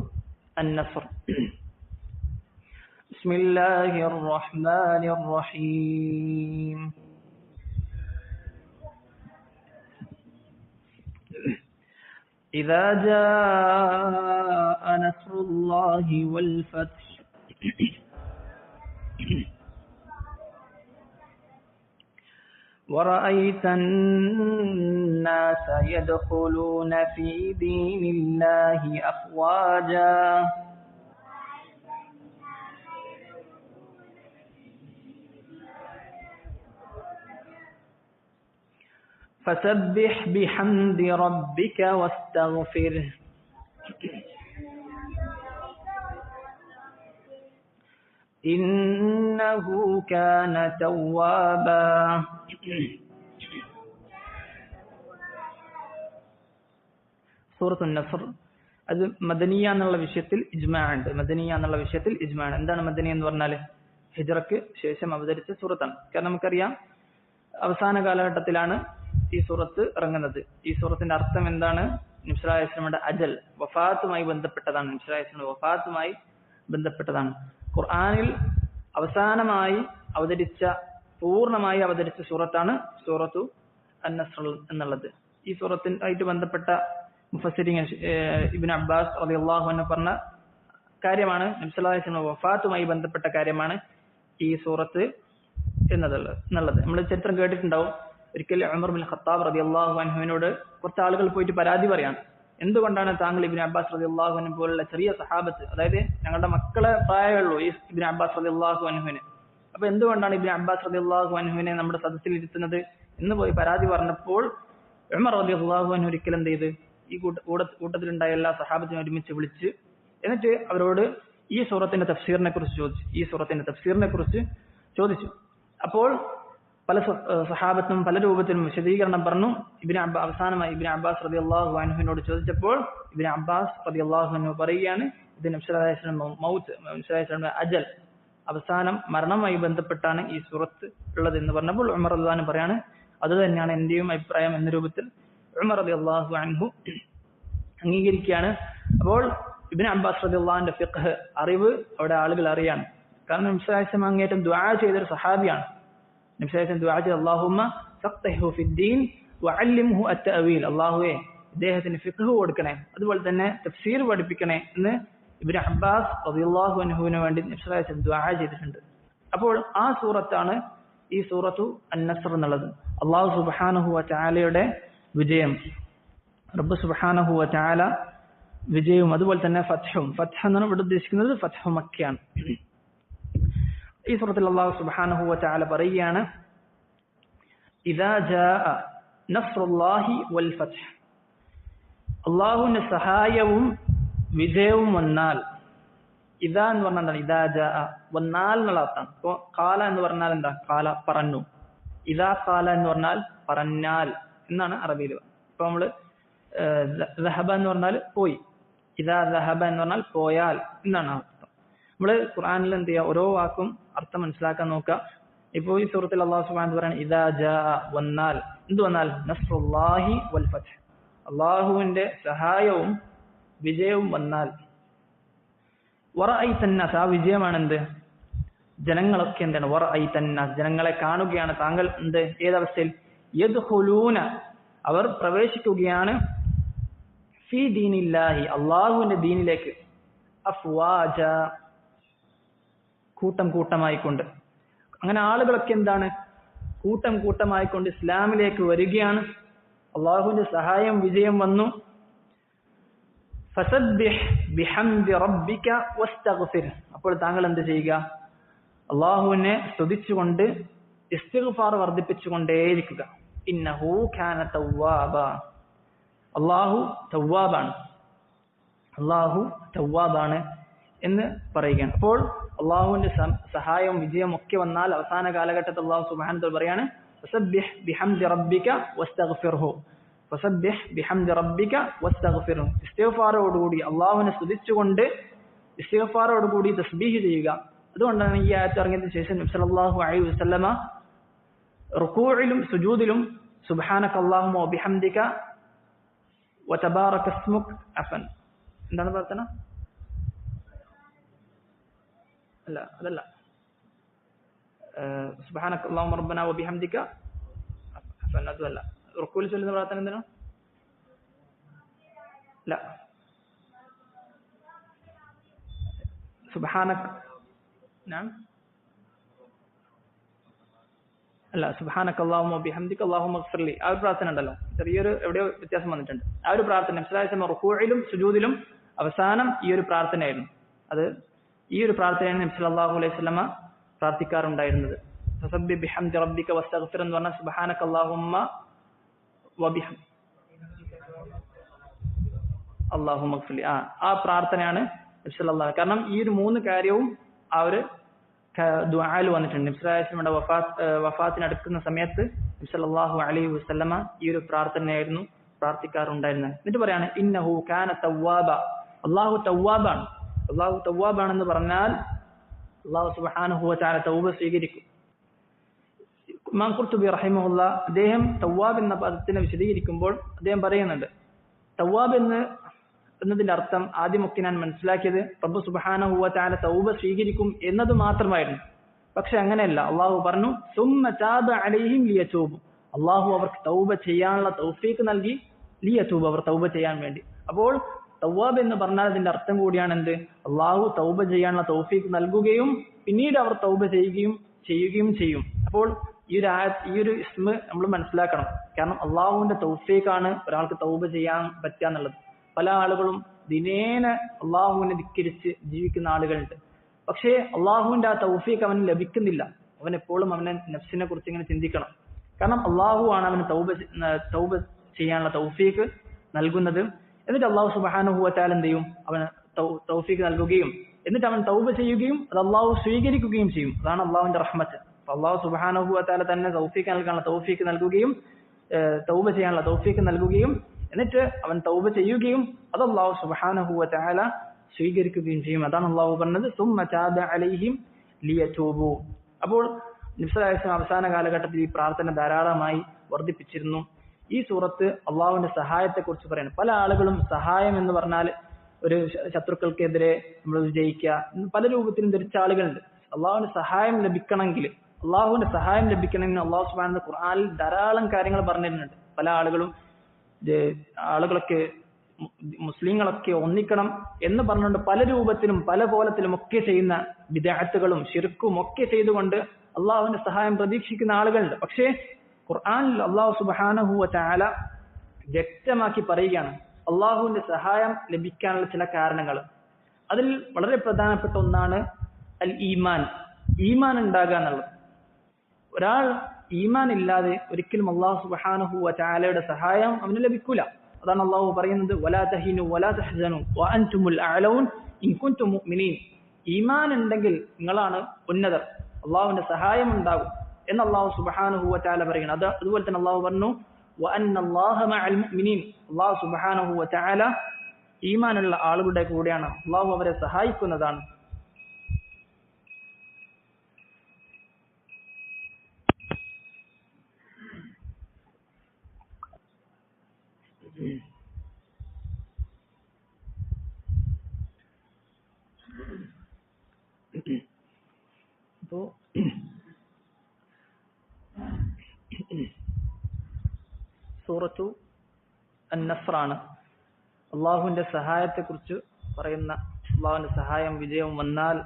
അൻ-നസ്ർ. ബിസ്മില്ലാഹിർ റഹ്മാനിർ റഹീം. إذا جاء نصر الله والفتح ورأيت الناس يدخلون في دين الله أفواجا فسبح بحمد ربك واستغفره إنه كان توابا. സൂറത്തുൻ നസ്ർ അത് മദനിയ എന്നുള്ള വിഷയത്തിൽ ഇജ്മാ ഉണ്ട്. മദനിയ എന്നുള്ള വിഷയത്തിൽ ഇജ്മാ ഉണ്ട്. എന്താണ് മദനിയ എന്ന് പറഞ്ഞാൽ? ഹിജ്റക്ക് ശേഷം അവതരിച്ച സൂറത്താണ്. കാരണം നമുക്കറിയാം അവസാന കാലഘട്ടത്തിലാണ് ഈ സൂറത്ത് ഇറങ്ങുന്നത്. ഈ സൂറത്തിന്റെ അർത്ഥം എന്താണ്? നബി സല്ലല്ലാഹു അലൈഹി വസല്ലമയുടെ അജൽ, വഫാത്തുമായി ബന്ധപ്പെട്ടതാണ്. നബി സല്ലല്ലാഹു അലൈഹി വസല്ലമയുടെ വഫാത്തുമായി ബന്ധപ്പെട്ടതാണ്. ഖുർആനിൽ അവസാനമായി പൂർണ്ണമായി അവതരിച്ച സൂറത്താണ് സൂറത്തു അൻ-നസ്ർ എന്നുള്ളത്. ഈ സൂറത്തിനായിട്ട് ബന്ധപ്പെട്ട മുഫസ്സിരീൻ ഇബ്നു അബ്ബാസ് റളിയല്ലാഹു അൻഹു പറഞ്ഞ കാര്യമാണ്, നബി സല്ലല്ലാഹു അലൈഹി വസല്ലം വഫാത്തുമായി ബന്ധപ്പെട്ട കാര്യമാണ് ഈ സൂറത്ത് എന്നുള്ളത്. നമ്മൾ ചരിത്രം കേട്ടിട്ടുണ്ടാവും. ഒരിക്കൽ ഉമർ ബിൻ ഖത്താബ് റളിയല്ലാഹു അൻഹുവിനോട് കുറച്ച് ആളുകൾ പോയിട്ട് പരാതി പറയാണ്, എന്തുകൊണ്ടാണ് താങ്കൾ ഇബ്നു അബ്ബാസ് റളിയല്ലാഹു അൻഹു പോലുള്ള ചെറിയ സഹാബത്ത്, അതായത് ഞങ്ങളുടെ മക്കളെ പ്രായമുള്ളൂ ഈ ഇബ്നു അബ്ബാസ് റളിയല്ലാഹു അൻഹുവിന്, അപ്പൊ എന്തുകൊണ്ടാണ് ഇബ്നു അബ്ബാസ് റളിയല്ലാഹു അൻഹുവിനെ നമ്മുടെ സദസ്സിൽ ഇരുത്തുന്നത് എന്ന് പോയി പരാതി പറഞ്ഞപ്പോൾ ഉമർ റളിയല്ലാഹു അൻഹു ഒരിക്കലും എന്ത് ചെയ്ത് ഈ കൂട്ടത്തിലുണ്ടായ എല്ലാ സഹാബത്തിനും ഒരുമിച്ച് വിളിച്ച് എന്നിട്ട് അവരോട് ഈ സൂറത്തിന്റെ തഫ്സീറിനെ കുറിച്ച് ചോദിച്ചു. അപ്പോൾ പല സഹാബത്തും പല രൂപത്തിലും വിശദീകരണം പറഞ്ഞു. അവസാനമായി ഇബ്നു അബ്ബാസ് റളിയല്ലാഹു അൻഹുവിനോട് ചോദിച്ചപ്പോൾ ഇബ്നു അബ്ബാസ് റളിയല്ലാഹു അൻഹു പറയുകയാണ്, ഇത് നബി സല്ലല്ലാഹു അലൈഹി വസല്ലം മൗത്ത്, നബി സല്ലല്ലാഹു അലൈഹി വസല്ലം അജൽ, അവസാനം മരണവുമായി ബന്ധപ്പെട്ടാണ് ഈ സൂറത്ത് ഉള്ളത് എന്ന് പറഞ്ഞപ്പോൾ ഉമർ റളിയല്ലാഹു അൻഹു പറയാണ്, അത് തന്നെയാണ് എന്റെയും അഭിപ്രായം എന്ന രൂപത്തിൽ ഉമർ റളിയല്ലാഹു അൻഹു അംഗീകരിക്കുകയാണ്. അപ്പോൾ ഇബ്നു അബ്ബാസ് റളിയല്ലാഹു അൻഹുവിന്റെ ഫിഖ്ഹ് അറിവ് അവിടെ ആളുകൾ അറിയാണ്. കാരണം നബി സല്ലല്ലാഹു അലൈഹി വസല്ലം അങ്ങേറ്റം ദുആ ചെയ്തൊരു സഹാബിയാണ്. നബി സല്ലല്ലാഹു അലൈഹി വസല്ലം ദുആ ചെയ്തു അല്ലാഹുമ്മ ഫഖ്ഹിഹു ഫിദ്ദീൻ വഅല്ലിംഹു അത്തഅവീൽ. അല്ലാഹുവേ ഇദ്ദേഹത്തിന് ഫിഖ്ഹ് കൊടുക്കണേ, അതുപോലെ തന്നെ തഫ്സീർ പഠിപ്പിക്കണേ എന്ന് ഇബ്നു അബ്ബാസ് റളിയല്ലാഹു അൻഹുവിന് വേണ്ടി നബി സല്ലല്ലാഹു അലൈഹി വസല്ലം ദുആ ചെയ്തിട്ടുണ്ട്. അപ്പോൾ ആ സൂറത്താണ് ഈ സൂറത്തു അൻ-നസ്ർ എന്നുള്ളത്. അല്ലാഹു സുബ്ഹാനഹു വ തആലയുടെ വിജയം, റബ്ബ് സുബ്ഹാനഹു വ തആല വിജയവും അതുപോലെ തന്നെ ഫത്ഹും. ഫത്ഹ് എന്നാണ് ഇവിടെ ഉദ്ദേശിക്കുന്നത്, ഫത്ഹു മക്കയാണ്. ഈ സൂറത്തിൽ അല്ലാഹു സുബ്ഹാനഹു വ തആല പറയുകയാണ് ഇദാ ജാഅ നസ്റുല്ലാഹി വൽ ഫത്ഹ്, അല്ലാഹുവിന്റെ സഹായവും വിജയവും വന്നാൽ. ഇദാ എന്ന് പറഞ്ഞാൽ ഇദാ ജാഅ വന്നാൽ എന്നുള്ള അർത്ഥമാണ്. ഇപ്പോ ഖാല എന്ന് പറഞ്ഞാൽ എന്താ? ഖാല പറഞ്ഞു. ഇദാ ഖാല എന്ന് പറഞ്ഞാൽ പറഞ്ഞാൽ എന്നാണ് അറബിയിൽ. ഇപ്പൊ നമ്മള് ദഹബ എന്ന് പറഞ്ഞാൽ പോയി, ഇദാ ദഹബ എന്ന് പറഞ്ഞാൽ പോയാൽ എന്നാണ് അർത്ഥം. നമ്മള് ഖുർആനിൽ എന്ത് ചെയ്യുക, ഓരോ വാക്കും അർത്ഥം മനസ്സിലാക്കാൻ നോക്കുക. ഇപ്പോ ഈ സൂറത്തിൽ അല്ലാഹു സുബ്ഹാനഹു വ തആല പറയുന്നത് ഇദാ ജാഅ വന്നാൽ, എന്ത് വന്നാൽ? നസ്റുല്ലാഹി വൽ ഫത്ഹ്, അല്ലാഹുവിന്റെ സഹായവും വിജയവും വന്നാൽ. വറഅയ്തന്നാസ്, ആ വിജയമാണ് എന്ത്? ജനങ്ങളൊക്കെ എന്താണ്? വറഅയ്തന്നാസ്, ജനങ്ങളെ കാണുകയാണ് താങ്കൾ. എന്ത്? ഏതവസ്ഥയിൽ? യദ്ഖുലൂന, അവർ പ്രവേശിക്കുകയാണ്, ഫീ ദീനില്ലാഹി, അല്ലാഹുവിന്റെ ദീനിലേക്ക്, അഫ്വാജ, കൂട്ടം കൂട്ടമായിക്കൊണ്ട്. അങ്ങനെ ആളുകളൊക്കെ എന്താണ്? കൂട്ടം കൂട്ടമായിക്കൊണ്ട് ഇസ്ലാമിലേക്ക് വരികയാണ്. അല്ലാഹുവിന്റെ സഹായം വിജയം വന്നു. ഫസബ്ബിഹ് ബിഹംദി റബ്ബിക വസ്തഗ്ഫിർ, അപ്പോൾ താങ്കൾ എന്ത് ചെയ്യുക? അല്ലാഹുവിനെ സ്തുതിച്ചുകൊണ്ട് ഇസ്തിഗ്ഫാർ വർദ്ധിപ്പിച്ചുകൊണ്ടേയിരിക്കുക. ഇന്നഹു കാന തവ്വാബ, അല്ലാഹു തവ്വാബാണ്, അല്ലാഹു തവ്വാബാണ് എന്ന് പറയുകയാണ്. അപ്പോൾ അല്ലാഹുവിന്റെ സഹായവും വിജയവും ഒക്കെ വന്നാൽ അവസാന കാലഘട്ടത്തിൽ അല്ലാഹു സുബ്ഹാനഹു വ തആല പറയാണ് ഫസബ്ബിഹ് ബിഹംദി റബ്ബിക വസ്തഗ്ഫിർഹു, ഫസബ്ബിഹ് ബിഹംദി റബ്ബിക വസ്തഗ്ഫിർഹു, ഇസ്തിഗ്ഫാറോടുകൂടി അല്ലാഹുവിനെ സ്തുതിച്ചുകൊണ്ട് ഇസ്തിഗ്ഫാറോടുകൂടി തസ്ബീഹ് ചെയ്യുക. അതുകൊണ്ടാണ് ഈ ആയത്ത് ഇറങ്ങിയതിനു ശേഷം നബി സല്ലല്ലാഹു അലൈഹി വസല്ലമ റുകൂഇലും സുജൂദിലും സുബ്ഹാനക അല്ലാഹുമ്മ വബിഹംദിക വതബാറക ഇസ്മുക, അഫൻ എന്താണ് പ്രാർത്ഥന? അല്ല, അതല്ല. സുബ്ഹാനക അല്ലാഹുമ്മ റബ്ബനാ വബിഹംദിക, അഫൻ അതല്ല. റുകൂഇൽ ചൊല്ലുന്ന പ്രാർത്ഥന എന്താണ്? ല, സുബ്ഹാനക, നഅം, അല്ല, സുബ്ഹാനക അല്ലാഹുമ്മ വബിഹംദിക അല്ലാഹുമ്മ ഇഗ്ഫിർലി, ആ ഒരു പ്രാർത്ഥന ഉണ്ടല്ലോ, ചെറിയൊരു എവിടെയോ വ്യത്യാസം വന്നിട്ടുണ്ട്. ആ ഒരു പ്രാർത്ഥന നബി സല്ലല്ലാഹു അലൈഹി വസല്ലം റുകൂഇലും സുജൂദിലും അവസാനം ഈ ഒരു പ്രാർത്ഥനയായിരുന്നു. അത് ഈ ഒരു പ്രാർത്ഥനയാണ് നബി സല്ലല്ലാഹു അലൈഹി വസല്ലമ പ്രാർത്ഥിക്കാറുണ്ടായിരുന്നത്. ഫസബ്ബിഹ് ബിഹംദി റബ്ബിക വസ്തഗ്ഫിർ എന്ന് പറഞ്ഞാൽ സുബ്ഹാനക അല്ലാഹുമ്മ വബിഹം അല്ലാഹുമ്മ ഇഗ്ഫിർലി, ആ പ്രാർത്ഥനയാണ് നബി സല്ലല്ലാഹു. കാരണം ഈ ഒരു മൂന്ന് കാര്യവും ആ ഒരു ദുആയിൽ വന്നിട്ടുണ്ട്. നബി സല്ലല്ലാഹു അലൈഹി വസല്ലമയുടെ വഫാത്തിന് അടുക്കുന്ന സമയത്ത് നബി സല്ലല്ലാഹു അലൈഹി വസല്ലമ ഈ ഒരു പ്രാർത്ഥനയായിരുന്നു പ്രാർത്ഥിക്കാറുണ്ടായിരുന്നത്. എന്നിട്ട് പറയാണ് ഇന്നഹു കാന തവ്വാബ, അല്ലാഹു തവ്വാബാണ്. അല്ലാഹു തവ്വാബാണെന്ന് പറഞ്ഞാൽ അല്ലാഹു സുബ്ഹാനഹു വ തആല തൗബ സ്വീകരിക്കും. ഇമാം ഖുർത്തുബി റഹിമഹുള്ള അദ്ദേഹം തവ്വാബ് എന്ന പദത്തിനെ വിശദീകരിക്കുമ്പോൾ അദ്ദേഹം പറയുന്നുണ്ട്, തവ്വാബ് എന്നതിന്റെ അർത്ഥം ആദ്യമൊക്കെ ഞാൻ മനസ്സിലാക്കിയത് റബ്ബ് സുബ്ഹാനഹു വ തആല തൗബ സ്വീകരിക്കും എന്നത് മാത്രമായിരുന്നു. പക്ഷെ അങ്ങനെയല്ല. അള്ളാഹു പറഞ്ഞു സുമ്മ താബ അലൈഹിം ലിയതൂബു, അള്ളാഹു അവർക്ക് തൗബ ചെയ്യാനുള്ള തൗഫീഖ് നൽകി, ലിയതൂബ്, അവർ തൗബ ചെയ്യാൻ വേണ്ടി. അപ്പോൾ തവ്വാബ് എന്ന് പറഞ്ഞാൽ അതിന്റെ അർത്ഥം കൂടിയാണ് എന്ത്? അള്ളാഹു തൗബ ചെയ്യാനുള്ള തൗഫീഖ് നൽകുകയും പിന്നീട് അവർ തൗബ ചെയ്യുകയും ചെയ്യും. അപ്പോൾ ഈ ഒരു ഇസ്മ നമ്മൾ മനസ്സിലാക്കണം. കാരണം അള്ളാഹുവിന്റെ തൗഫീഖാണ് ഒരാൾക്ക് തൗബ ചെയ്യാൻ പറ്റുക എന്നുള്ളത്. പല ആളുകളും ദിനേന അള്ളാഹുവിനെ ധിക്കരിച്ച് ജീവിക്കുന്ന ആളുകളുണ്ട്. പക്ഷേ അള്ളാഹുവിന്റെ ആ തൗഫീഖ് അവന് ലഭിക്കുന്നില്ല. അവൻ എപ്പോഴും അവനെ നഫ്സിനെ കുറിച്ച് ഇങ്ങനെ ചിന്തിക്കണം. കാരണം അള്ളാഹു ആണ് അവന് തൗബ ചെയ്യാനുള്ള തൗഫീഖ് നൽകുന്നത്. എന്നിട്ട് അള്ളാഹു സുബ്ഹാനഹു വ തആല എന്ത് ചെയ്യും? അവന് തൗഫീഖ് നൽകുകയും എന്നിട്ട് അവൻ തൗബ ചെയ്യുകയും അത് അള്ളാഹു സ്വീകരിക്കുകയും ചെയ്യും. അതാണ് അള്ളാഹുവിന്റെ റഹ്മത്ത്. അള്ളാഹു സുബ്ഹാനഹു വ തആല തന്നെ തൗഫീഖ് നൽകാനുള്ള തൗഫീഖ് നൽകുകയും തൗബ ചെയ്യാനുള്ള തൗഫീഖ് നൽകുകയും എന്നിട്ട് അവൻ തൗബ ചെയ്യുകയും അത് അള്ളാഹു സുബ്ഹാനഹു വ തആല സ്വീകരിക്കുകയും ചെയ്യും. അതാണ് അള്ളാഹു പറഞ്ഞത് സുമ്മ താബ അലൈഹിം ലിയതൂബു. അപ്പോൾ നബി സല്ലല്ലാഹു അലൈഹി വസല്ലം അവസാന കാലഘട്ടത്തിൽ ഈ പ്രാർത്ഥന ധാരാളമായി വർദ്ധിപ്പിച്ചിരുന്നു. ഈ സൂറത്ത് അള്ളാഹുവിന്റെ സഹായത്തെ കുറിച്ച് പറയുന്നു. പല ആളുകളും സഹായം എന്ന് പറഞ്ഞാൽ ഒരു ശത്രുക്കൾക്കെതിരെ നമ്മൾ വിജയിക്കുക, പല രൂപത്തിലും ധരിച്ച ആളുകളുണ്ട്. അള്ളാഹുവിന്റെ സഹായം ലഭിക്കണമെങ്കിൽ അള്ളാഹുവിന്റെ സഹായം ലഭിക്കണമെന്ന് അള്ളാഹു സുബ്ഹാനഹു ഖുർആനിൽ ധാരാളം കാര്യങ്ങൾ പറഞ്ഞിരുന്നുണ്ട്. പല ആളുകളൊക്കെ മുസ്ലിങ്ങളൊക്കെ ഒന്നിക്കണം എന്ന് പറഞ്ഞുകൊണ്ട് പല രൂപത്തിലും പല കോലത്തിലും ഒക്കെ ചെയ്യുന്ന ബിദ്അത്തുകളും ശിർക്കും ഒക്കെ ചെയ്തുകൊണ്ട് അള്ളാഹുവിന്റെ സഹായം പ്രതീക്ഷിക്കുന്ന ആളുകളുണ്ട്. പക്ഷേ ഖുർആനിൽ അള്ളാഹു സുബ്ഹാനഹു വ തആല വ്യക്തമാക്കി പറയുകയാണ് അള്ളാഹുവിന്റെ സഹായം ലഭിക്കാനുള്ള ചില കാരണങ്ങൾ. അതിൽ വളരെ പ്രധാനപ്പെട്ട ഒന്നാണ് അൽ ഈമാൻ, ഈമാൻ ഉണ്ടാകുക എന്നുള്ളത്. ഒരാൾ ഈമാൻ ഇല്ലാതെ ഒരിക്കലും അള്ളാഹു സുബ്ഹാനഹു വ തആലയുടെ സഹായം അവന് ലഭിക്കൂല. അതാണ് അള്ളാഹു പറയുന്നത് വലാ തഹിനു വലാ തഹ്സനു വഅൻതുമുൽ അഅലൗൻ ഇൻ കുൻതും മുഅ്മിനീൻ. ഈമാൻ ഉണ്ടെങ്കിൽ നിങ്ങളാണ് ഉന്നതർ, അള്ളാഹുവിന്റെ സഹായം ഉണ്ടാകും എന്ന് അള്ളാഹു സുബ്ഹാനഹു വ തആല പറയുന്നു. അതുപോലെ തന്നെ അള്ളാഹു പറഞ്ഞു വഅന്നല്ലാഹ മഅൽ മുഅ്മിനീൻ. അള്ളാഹു സുബ്ഹാനഹു വ തആല ഈമാനുള്ള ആളുകളുടെ കൂടെയാണ്, അള്ളാഹു അവരെ സഹായിക്കുന്നതാണ്. അപ്പോ സൂറത്തു അൻ-നസ്റാണ് അള്ളാഹുവിന്റെ സഹായത്തെ കുറിച്ച് പറയുന്ന, അള്ളാഹുവിന്റെ സഹായം വിജയം വന്നാൽ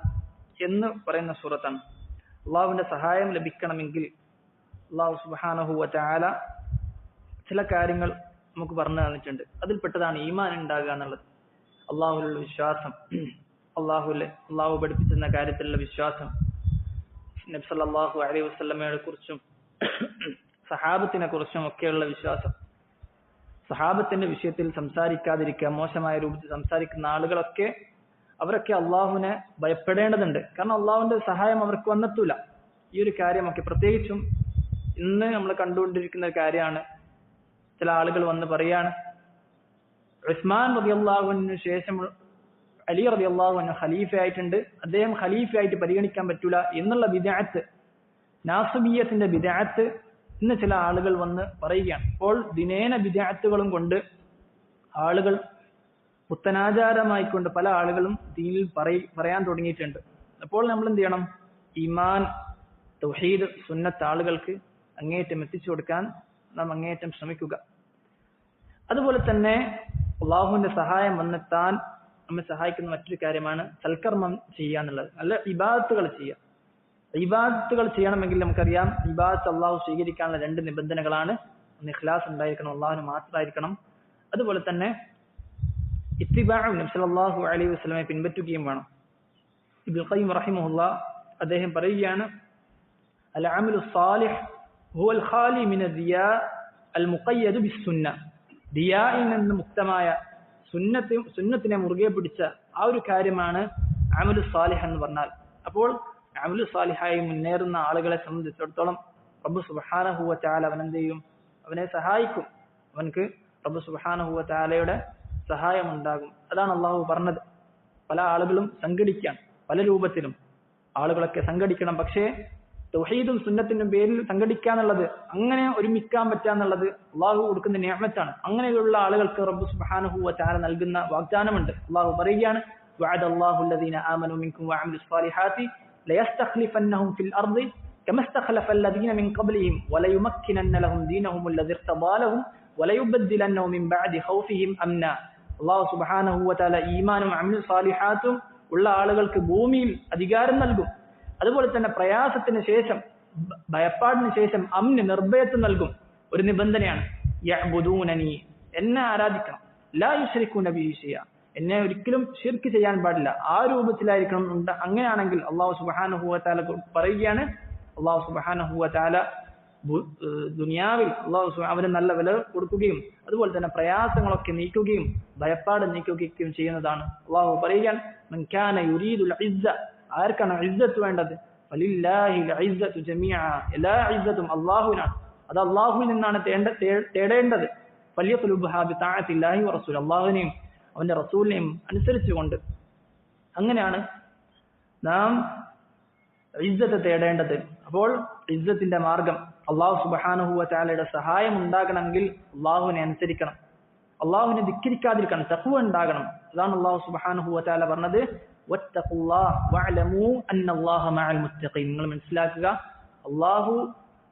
എന്ന് പറയുന്ന സൂറത്താണ്. അള്ളാഹുവിന്റെ സഹായം ലഭിക്കണമെങ്കിൽ അള്ളാഹു സുബ്ഹാനഹു വ തആല ചില കാര്യങ്ങൾ നമുക്ക് പറഞ്ഞു തന്നിട്ടുണ്ട്. അതിൽപ്പെട്ടതാണ് ഈമാൻ ഉണ്ടാകുക എന്നുള്ളത്. അള്ളാഹുവിലുള്ള വിശ്വാസം, അള്ളാഹു പഠിപ്പിച്ചിരുന്ന കാര്യത്തിലുള്ള വിശ്വാസം, നബി സല്ലല്ലാഹു അലൈഹി വസല്ലമയെ കുറിച്ചും സഹാബത്തിനെ കുറിച്ചും ഒക്കെയുള്ള വിശ്വാസം. സഹാബത്തിന്റെ വിഷയത്തിൽ സംസാരിക്കാതിരിക്കുക, മോശമായ രൂപത്തിൽ സംസാരിക്കുന്ന ആളുകളൊക്കെ അവരൊക്കെ അള്ളാഹുവിനെ ഭയപ്പെടേണ്ടതുണ്ട്. കാരണം അള്ളാഹുവിന്റെ സഹായം അവർക്ക് വന്നെത്തൂല. ഈ ഒരു കാര്യമൊക്കെ പ്രത്യേകിച്ചും ഇന്ന് നമ്മൾ കണ്ടുകൊണ്ടിരിക്കുന്ന ഒരു കാര്യമാണ്. ചില ആളുകൾ വന്ന് പറയാണ് ഉസ്മാൻ റളിയല്ലാഹുവിന് ശേഷം അലി റളിയല്ലാഹു അൻഹു ഖലീഫയായിട്ടുണ്ട്, അദ്ദേഹം ഖലീഫയായിട്ട് പരിഗണിക്കാൻ പറ്റൂല എന്നുള്ള ബിദ്അത്ത്, നാസിബിയ്യത്തിന്റെ ബിദ്അത്ത് ഇന്ന് ചില ആളുകൾ വന്ന് പറയുകയാണ്. അപ്പോൾ ദിനേന ബിദ്അത്തുകളും കൊണ്ട് ആളുകൾ പുത്തനാചാരമായിക്കൊണ്ട് പല ആളുകളും ദീനിൽ പറയാൻ തുടങ്ങിയിട്ടുണ്ട്. അപ്പോൾ നമ്മൾ എന്ത് ചെയ്യണം? ഈമാൻ, തൗഹീദ്, സുന്നത്ത് ആളുകൾക്ക് അങ്ങേയറ്റം എത്തിച്ചു കൊടുക്കാൻ നാം അങ്ങേയറ്റം ശ്രമിക്കുക. അതുപോലെ തന്നെ അള്ളാഹുവിന്റെ സഹായം വന്നെത്താൻ നമ്മെ സഹായിക്കുന്ന മറ്റൊരു കാര്യമാണ് സൽക്കർമ്മം ചെയ്യുക എന്നുള്ളത്. നല്ല ഇബാദത്തുകൾ ചെയ്യുക. ഇബാദത്തുകൾ ചെയ്യണമെങ്കിൽ നമുക്കറിയാം ഇബാദത്ത് അള്ളാഹു സ്വീകരിക്കാനുള്ള 2 നിബന്ധനകളാണ്. ഒന്ന് ഇഖ്ലാസ് ഉണ്ടായിരിക്കണം, അള്ളാഹുവിന് മാത്രമായിരിക്കണം. അതുപോലെ തന്നെ ഇത്തിബാഉ നബി സല്ലല്ലാഹു അലൈഹി വസല്ലമയെ പിൻപറ്റുകയും വേണം. ഇബ്നുൽ ഖയ്യിം റഹിമഹുല്ലാഹ് അദ്ദേഹം പറയുകയാണ് അൽ അമലു സാലിഹ് ഹുവൽ ഖാലി മിന ദിയാ അൽ മുഖയ്യദ് ബിസ്സുന്ന. ദിയായിൽ നിന്ന് മുക്തമായ സുന്നത്തിനെ മുറുകെ പിടിച്ച ആ ഒരു കാര്യമാണ് അമലു സാലിഹ് എന്ന് പറഞ്ഞാൽ. അപ്പോൾ അമലു സാലിഹായി മുന്നേറുന്ന ആളുകളെ സംബന്ധിച്ചിടത്തോളം റബ്ബ് സുബ്ഹാനഹു വ തആല അവനെന്ത് ചെയ്യും? അവനെ സഹായിക്കും. അവൻക്ക് റബ്ബ് സുബ്ഹാനഹു വ തആലയുടെ സഹായം ഉണ്ടാകും. അതാണ് അള്ളാഹു പറഞ്ഞത്. പല ആളുകളും സംഘടിക്കാൻ, പല രൂപത്തിലും ആളുകളൊക്കെ സംഘടിക്കണം. പക്ഷേ തൗഹീദും സുന്നത്തിനും പേരിൽ സംഘടിക്കാന്നുള്ളത്, അങ്ങനെ ഒരുമിക്കാൻ പറ്റാന്നുള്ളത് അള്ളാഹു കൊടുക്കുന്ന നിഅമത്താണ്. അങ്ങനെയുള്ള ആളുകൾക്ക് റബ്ബ് സുബ്ഹാനഹു വ തആല നൽകുന്ന വാഗ്ദാനമുണ്ട്. അള്ളാഹു പറയുകയാണ് വഅദല്ലാഹു അല്ലദീന ആമനൂ മിൻകും വഅമിലുസ് സാലിഹാത്തി ലയസ്തഖ്ലിഫന്നഹും ഫിൽ അർദി കമാ ഇസ്തഖ്ലഫ അല്ലദീന മിൻ ഖബ്ലിഹിം വലയുമക്കിനന്ന ലഹും ദീനഹും അല്ലദീ ഇർതദാ ലഹും വലയുബദ്ദിലന്നഹും മിൻ ബഅദി ഖൗഫിഹിം അംനാ. അള്ളാഹു സുബ്ഹാനഹു വ തആല ഈമാനും അമലുസ് സാലിഹാത്തും ഉള്ള ആളുകൾക്ക് ഭൂമിയിൽ അധികാരം നൽകും. അതുപോലെ തന്നെ പ്രയാസത്തിന് ശേഷം, ഭയപ്പാടിന് ശേഷം അമ്ന്, നിർഭയത്വം നൽകും. ഒരു നിബന്ധനയാണ് യഅ്ബുദൂനനി, എന്നെ ആരാധിക്കണം, ലാ യുശ്രികൂന ബിഹി ശൈഅ, എന്നെ ഒരിക്കലും ശിർക്ക് ചെയ്യാൻ പാടില്ല. ആ രൂപത്തിലായിരിക്കണം. അങ്ങനെയാണെങ്കിൽ അള്ളാഹു സുബ്ഹാനഹു വ തആല പറയുകയാണ്, അള്ളാഹു സുബ്ഹാനഹു വ തആല ദുനിയാവിൽ അവന് നല്ല വില കൊടുക്കുകയും അതുപോലെ തന്നെ പ്രയാസങ്ങളൊക്കെ നീക്കുകയും ഭയപ്പാട് നീക്കുകയും ചെയ്യുന്നതാണ്. അള്ളാഹു പറയുകയാണ് മൻ കാന യുരീദുൽ ഇസ്സ, ആർക്കാണ് ഇസ്സത്ത് വേണ്ടത്? വലില്ലാഹിൽ ഇസ്സത്തു ജമീഅ, എല്ലാ ഇസ്സത്തും അല്ലാഹുവിനാണ്. അത് അല്ലാഹുവിൽ നിന്നാണ് തേടേണ്ടത്. ഫല്യത്ലുബ്ഹാ ബിതഅത്തില്ലാഹി വറസൂൽ, അല്ലാഹുവിനെയും അവന്റെ റസൂലിനെയും അനുസരിച്ചുകൊണ്ട്. അങ്ങനെയാണ് നാം ഇസ്സത്ത് തേടേണ്ടത്. അപ്പോൾ ഇസ്സത്തിന്റെ മാർഗം അല്ലാഹു സുബ്ഹാനഹു വ തആലയുടെ സഹായം ഉണ്ടാകണമെങ്കിൽ അല്ലാഹുവിനെ അനുസരിക്കണം, അല്ലാഹുവിനെ ധിക്കരിക്കാതിരിക്കണം, തഖ്വ ഉണ്ടാകണം. അതാണ് അല്ലാഹു സുബ്ഹാനഹു വ തആല പറഞ്ഞത് വത്തഖുല്ലാഹ വഅലമൂ അന്നല്ലാഹ മഅൽ മുത്തഖീൻ. നിങ്ങൾ മനസ്സിലാക്കുക അള്ളാഹു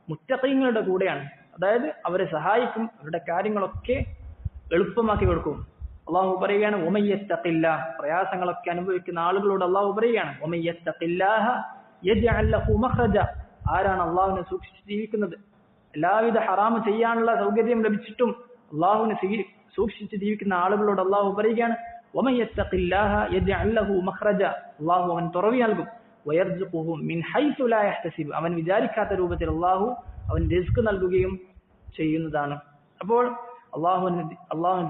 മുത്തഖീങ്ങളുടെ കൂടെയാണ്. അതായത് അവരെ സഹായിക്കും, അവരുടെ കാര്യങ്ങളൊക്കെ എളുപ്പമാക്കി കൊടുക്കും. അള്ളാഹു പറയുകയാണ് വമയ്യത്തഖില്ലാഹ്, പ്രയാസങ്ങളൊക്കെ അനുഭവിക്കുന്ന ആളുകളോട് അള്ളാഹു പറയുകയാണ് വമയ്യത്തഖില്ലാഹ യജ്അൽ ലഹു മഖ്റജ, ആരാണ് അള്ളാഹുവിനെ സൂക്ഷിച്ച് ജീവിക്കുന്നത്, എല്ലാവിധ ഹറാമ് ചെയ്യാനുള്ള സൗകര്യം ലഭിച്ചിട്ടും അള്ളാഹുവിനെ സൂക്ഷിച്ച് ജീവിക്കുന്ന ആളുകളോട് അള്ളാഹു പറയുകയാണ് വമയ്യത്തഖില്ലാഹ യജ്അൽ ലഹു മഖ്റജ, അള്ളാഹു അവൻ തുറവി നൽകും, വയർസുഖുഹു മിൻ ഹൈസു ലാ യഹ്തസിബ്, അവൻ വിചാരിക്കാത്ത രൂപത്തിൽ അള്ളാഹു അവൻ റിസ്ക് നൽകുകയും ചെയ്യുന്നതാണ്. അപ്പോൾ അള്ളാഹുവിനെ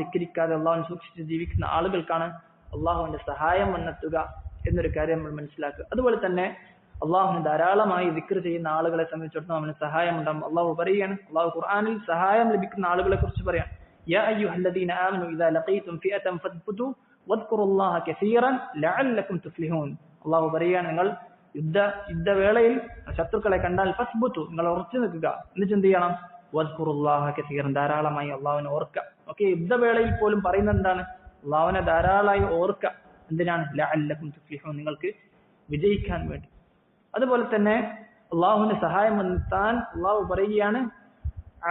ധിക്കരിക്കാതെ അള്ളാഹുവിനെ സൂക്ഷിച്ച് ജീവിക്കുന്ന ആളുകൾക്കാണ് അള്ളാഹുവിന്റെ സഹായം വന്നെത്തുക എന്നൊരു കാര്യം നമ്മൾ മനസ്സിലാക്കുക. അതുപോലെ തന്നെ അള്ളാഹുവിനെ ധാരാളമായി ദിക്ർ ചെയ്യുന്ന ആളുകളെ സംബന്ധിച്ചിടത്തോളം അവന് സഹായം ഉണ്ടാകും. അള്ളാഹു പറയുകയാണ്, അള്ളാഹു ഖുർആനിൽ സഹായം ലഭിക്കുന്ന ആളുകളെ കുറിച്ച് പറയാം, യാ അയ്യുഹല്ലദീന ആമനു ഇദാ ലഖീതും ഫിഅതൻ ഫത്ബുതു വദ്കുറുല്ലാഹ കസീറൻ ലഅല്ലകും തുഫ്ലിഹൂൻ. അള്ളാഹു പറയുകയാണ്, നിങ്ങൾ യുദ്ധവേളയിൽ ശത്രുക്കളെ കണ്ടാൽ ഫസ്ബുതു, നിങ്ങൾ ഉറച്ചു നിൽക്കുക, എന്നിട്ട് എന്ത് ചെയ്യണം, വദ്കുറുല്ലാഹ കസീറൻ, ധാരാളമായി അള്ളാഹുവിനെ ഓർക്കുക. ഓക്കെ, യുദ്ധവേളയിൽ പോലും പറയുന്നത് എന്താണ്, അള്ളാഹുവിനെ ധാരാളമായി ഓർക്കുക. എന്തിനാണ്, ലഅല്ലകും തുഫ്ലിഹൂൻ, നിങ്ങൾക്ക് വിജയിക്കാൻ വേണ്ടി. അതുപോലെ തന്നെ അള്ളാഹുവിന്റെ സഹായം വന്നെത്താൻ അള്ളാഹു പറയുകയാണ്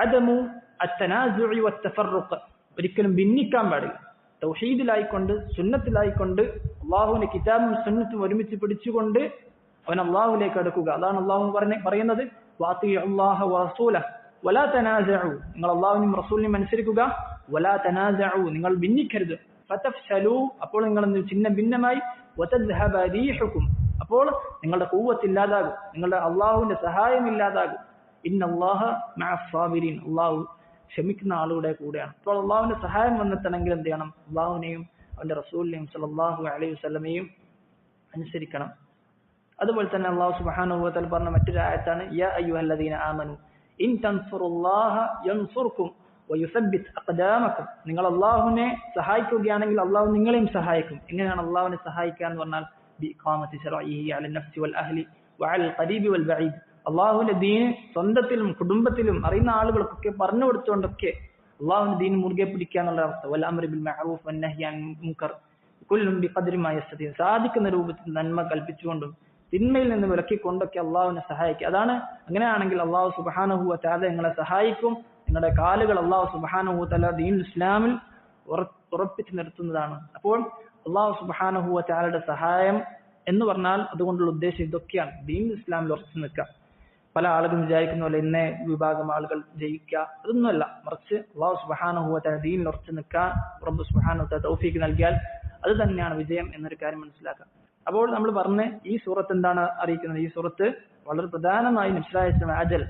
അദമു അത്തനാസുഇ വത്തഫറുഖ്, ഒരിക്കലും ഭിന്നിക്കാൻ പാടില്ല. തൗഹീദിലായിക്കൊണ്ട് സുന്നത്തിലായിക്കൊണ്ട് അള്ളാഹുവിന്റെ കിതാബും സുന്നത്തും ഒരുമിച്ച് പിടിച്ചുകൊണ്ട് അവൻ അള്ളാഹുവിലേക്ക് അടുക്കുക. അതാണ് അള്ളാഹു പറയുന്നത് വഅതിഉല്ലാഹ വറസൂലഹു വലാ തനാസഉ, നിങ്ങൾ അള്ളാഹുവിനെയും റസൂലിനെയും അനുസരിക്കുക, വലാ തനാസഉ, നിങ്ങൾ ഭിന്നിക്കരുത്, ഫതഫ്ശലു, അപ്പോൾ നിങ്ങൾ ചിഹ്ന ഭിന്നമായി, വതദ്ഹബ റീഹുകും, അപ്പോൾ നിങ്ങളുടെ ഖുവ്വത്ത് ഇല്ലാതാകും, നിങ്ങളുടെ അള്ളാഹുവിന്റെ സഹായം ഇല്ലാതാകും. ഇന്നല്ലാഹ മഅസ് സാബിരീൻ, അള്ളാഹു ക്ഷമിക്കുന്ന ആളുകളുടെ കൂടെയാണ്. അപ്പോൾ അള്ളാഹുവിന്റെ സഹായം വന്നെത്തണമെങ്കിൽ എന്ത് ചെയ്യണം, അള്ളാഹുവിനെയും അവന്റെ റസൂലിനെയും സല്ലല്ലാഹു അലൈഹി വസല്ലമയെയും അനുസരിക്കണം. അതുപോലെ തന്നെ അള്ളാഹു സുബ്ഹാനഹു വ തആല പറഞ്ഞ മറ്റൊരു ആയത്താണ് യാ അയ്യുഹല്ലദീന ആമനു ഇൻ തൻസുറുല്ലാഹ യൻസുർകും വയുസബ്ബിത് അഖ്ദാമകും, നിങ്ങൾ അള്ളാഹുവിനെ സഹായിക്കുകയാണെങ്കിൽ അള്ളാഹു നിങ്ങളെയും സഹായിക്കും. എങ്ങനെയാണ് അള്ളാഹുവിനെ സഹായിക്കുക എന്ന് പറഞ്ഞാൽ ബിഇഖാമത്തി ശർഇഹി അലൻ നഫ്സി വൽ അഹ്ലി വഅൽ ഖരീബി വൽ ബഈദ്, അള്ളാഹുവിന്റെ ദീൻ സ്വന്തത്തിലും കുടുംബത്തിലും അറിയുന്ന ആളുകൾക്കൊക്കെ പറഞ്ഞു കൊടുത്തുകൊണ്ടൊക്കെ അള്ളാഹുവിന്റെ ദീൻ മുറുകെ പിടിക്കുക എന്നുള്ള അവസ്ഥ. വൽ അംരി ബിൽ മഅറൂഫ് വന്നഹി അനിൽ മുൻകർ കുല്ലും ബിഖദ്രി മാ യസ്തതി, സാധിക്കുന്ന രൂപത്തിൽ നന്മ കൽപ്പിച്ചുകൊണ്ടും തിന്മയിൽ നിന്ന് വിലക്കിക്കൊണ്ടൊക്കെ അള്ളാഹുവിനെ സഹായിക്കുക. അതാണ്, അങ്ങനെയാണെങ്കിൽ അള്ളാഹു സുബ്ഹാനഹു വ തആല നിങ്ങളെ സഹായിക്കും. നിങ്ങളുടെ കാലുകൾ അള്ളാഹു സുബ്ഹാനഹു വ തആല ദീനുൽ ഇസ്ലാമിൽ ഉറപ്പിച്ചു നിർത്തുന്നതാണ്. അപ്പോൾ അള്ളാഹു സുബ്ഹാനഹു വ തആലയുടെ സഹായം എന്ന് പറഞ്ഞാൽ അതുകൊണ്ടുള്ള ഉദ്ദേശം ഇതൊക്കെയാണ്, ദീനുൽ ഇസ്ലാമിൽ ഉറച്ചു നിൽക്കുക. പല ആളുകളും വിചാരിക്കുന്ന പോലെ ഇന്ന വിഭാഗം ആളുകൾ ജയിക്കുക, അതൊന്നുമല്ല, മറിച്ച് അള്ളാഹു സുബ്ഹാനഹു വ തആല ദീനിൽ ഉറച്ചു നിൽക്കാൻ റബ്ബ് സുബ്ഹാനഹു വ തആല തൗഫീഖ് നൽകിയാൽ അത് തന്നെയാണ് വിജയം എന്നൊരു കാര്യം മനസ്സിലാക്കുക. അപ്പോൾ നമ്മൾ പറഞ്ഞ ഈ സൂറത്ത് എന്താണ് അറിയിക്കുന്നത്, ഈ സൂറത്ത് വളരെ പ്രധാനമായി നബി സല്ലല്ലാഹു അലൈഹി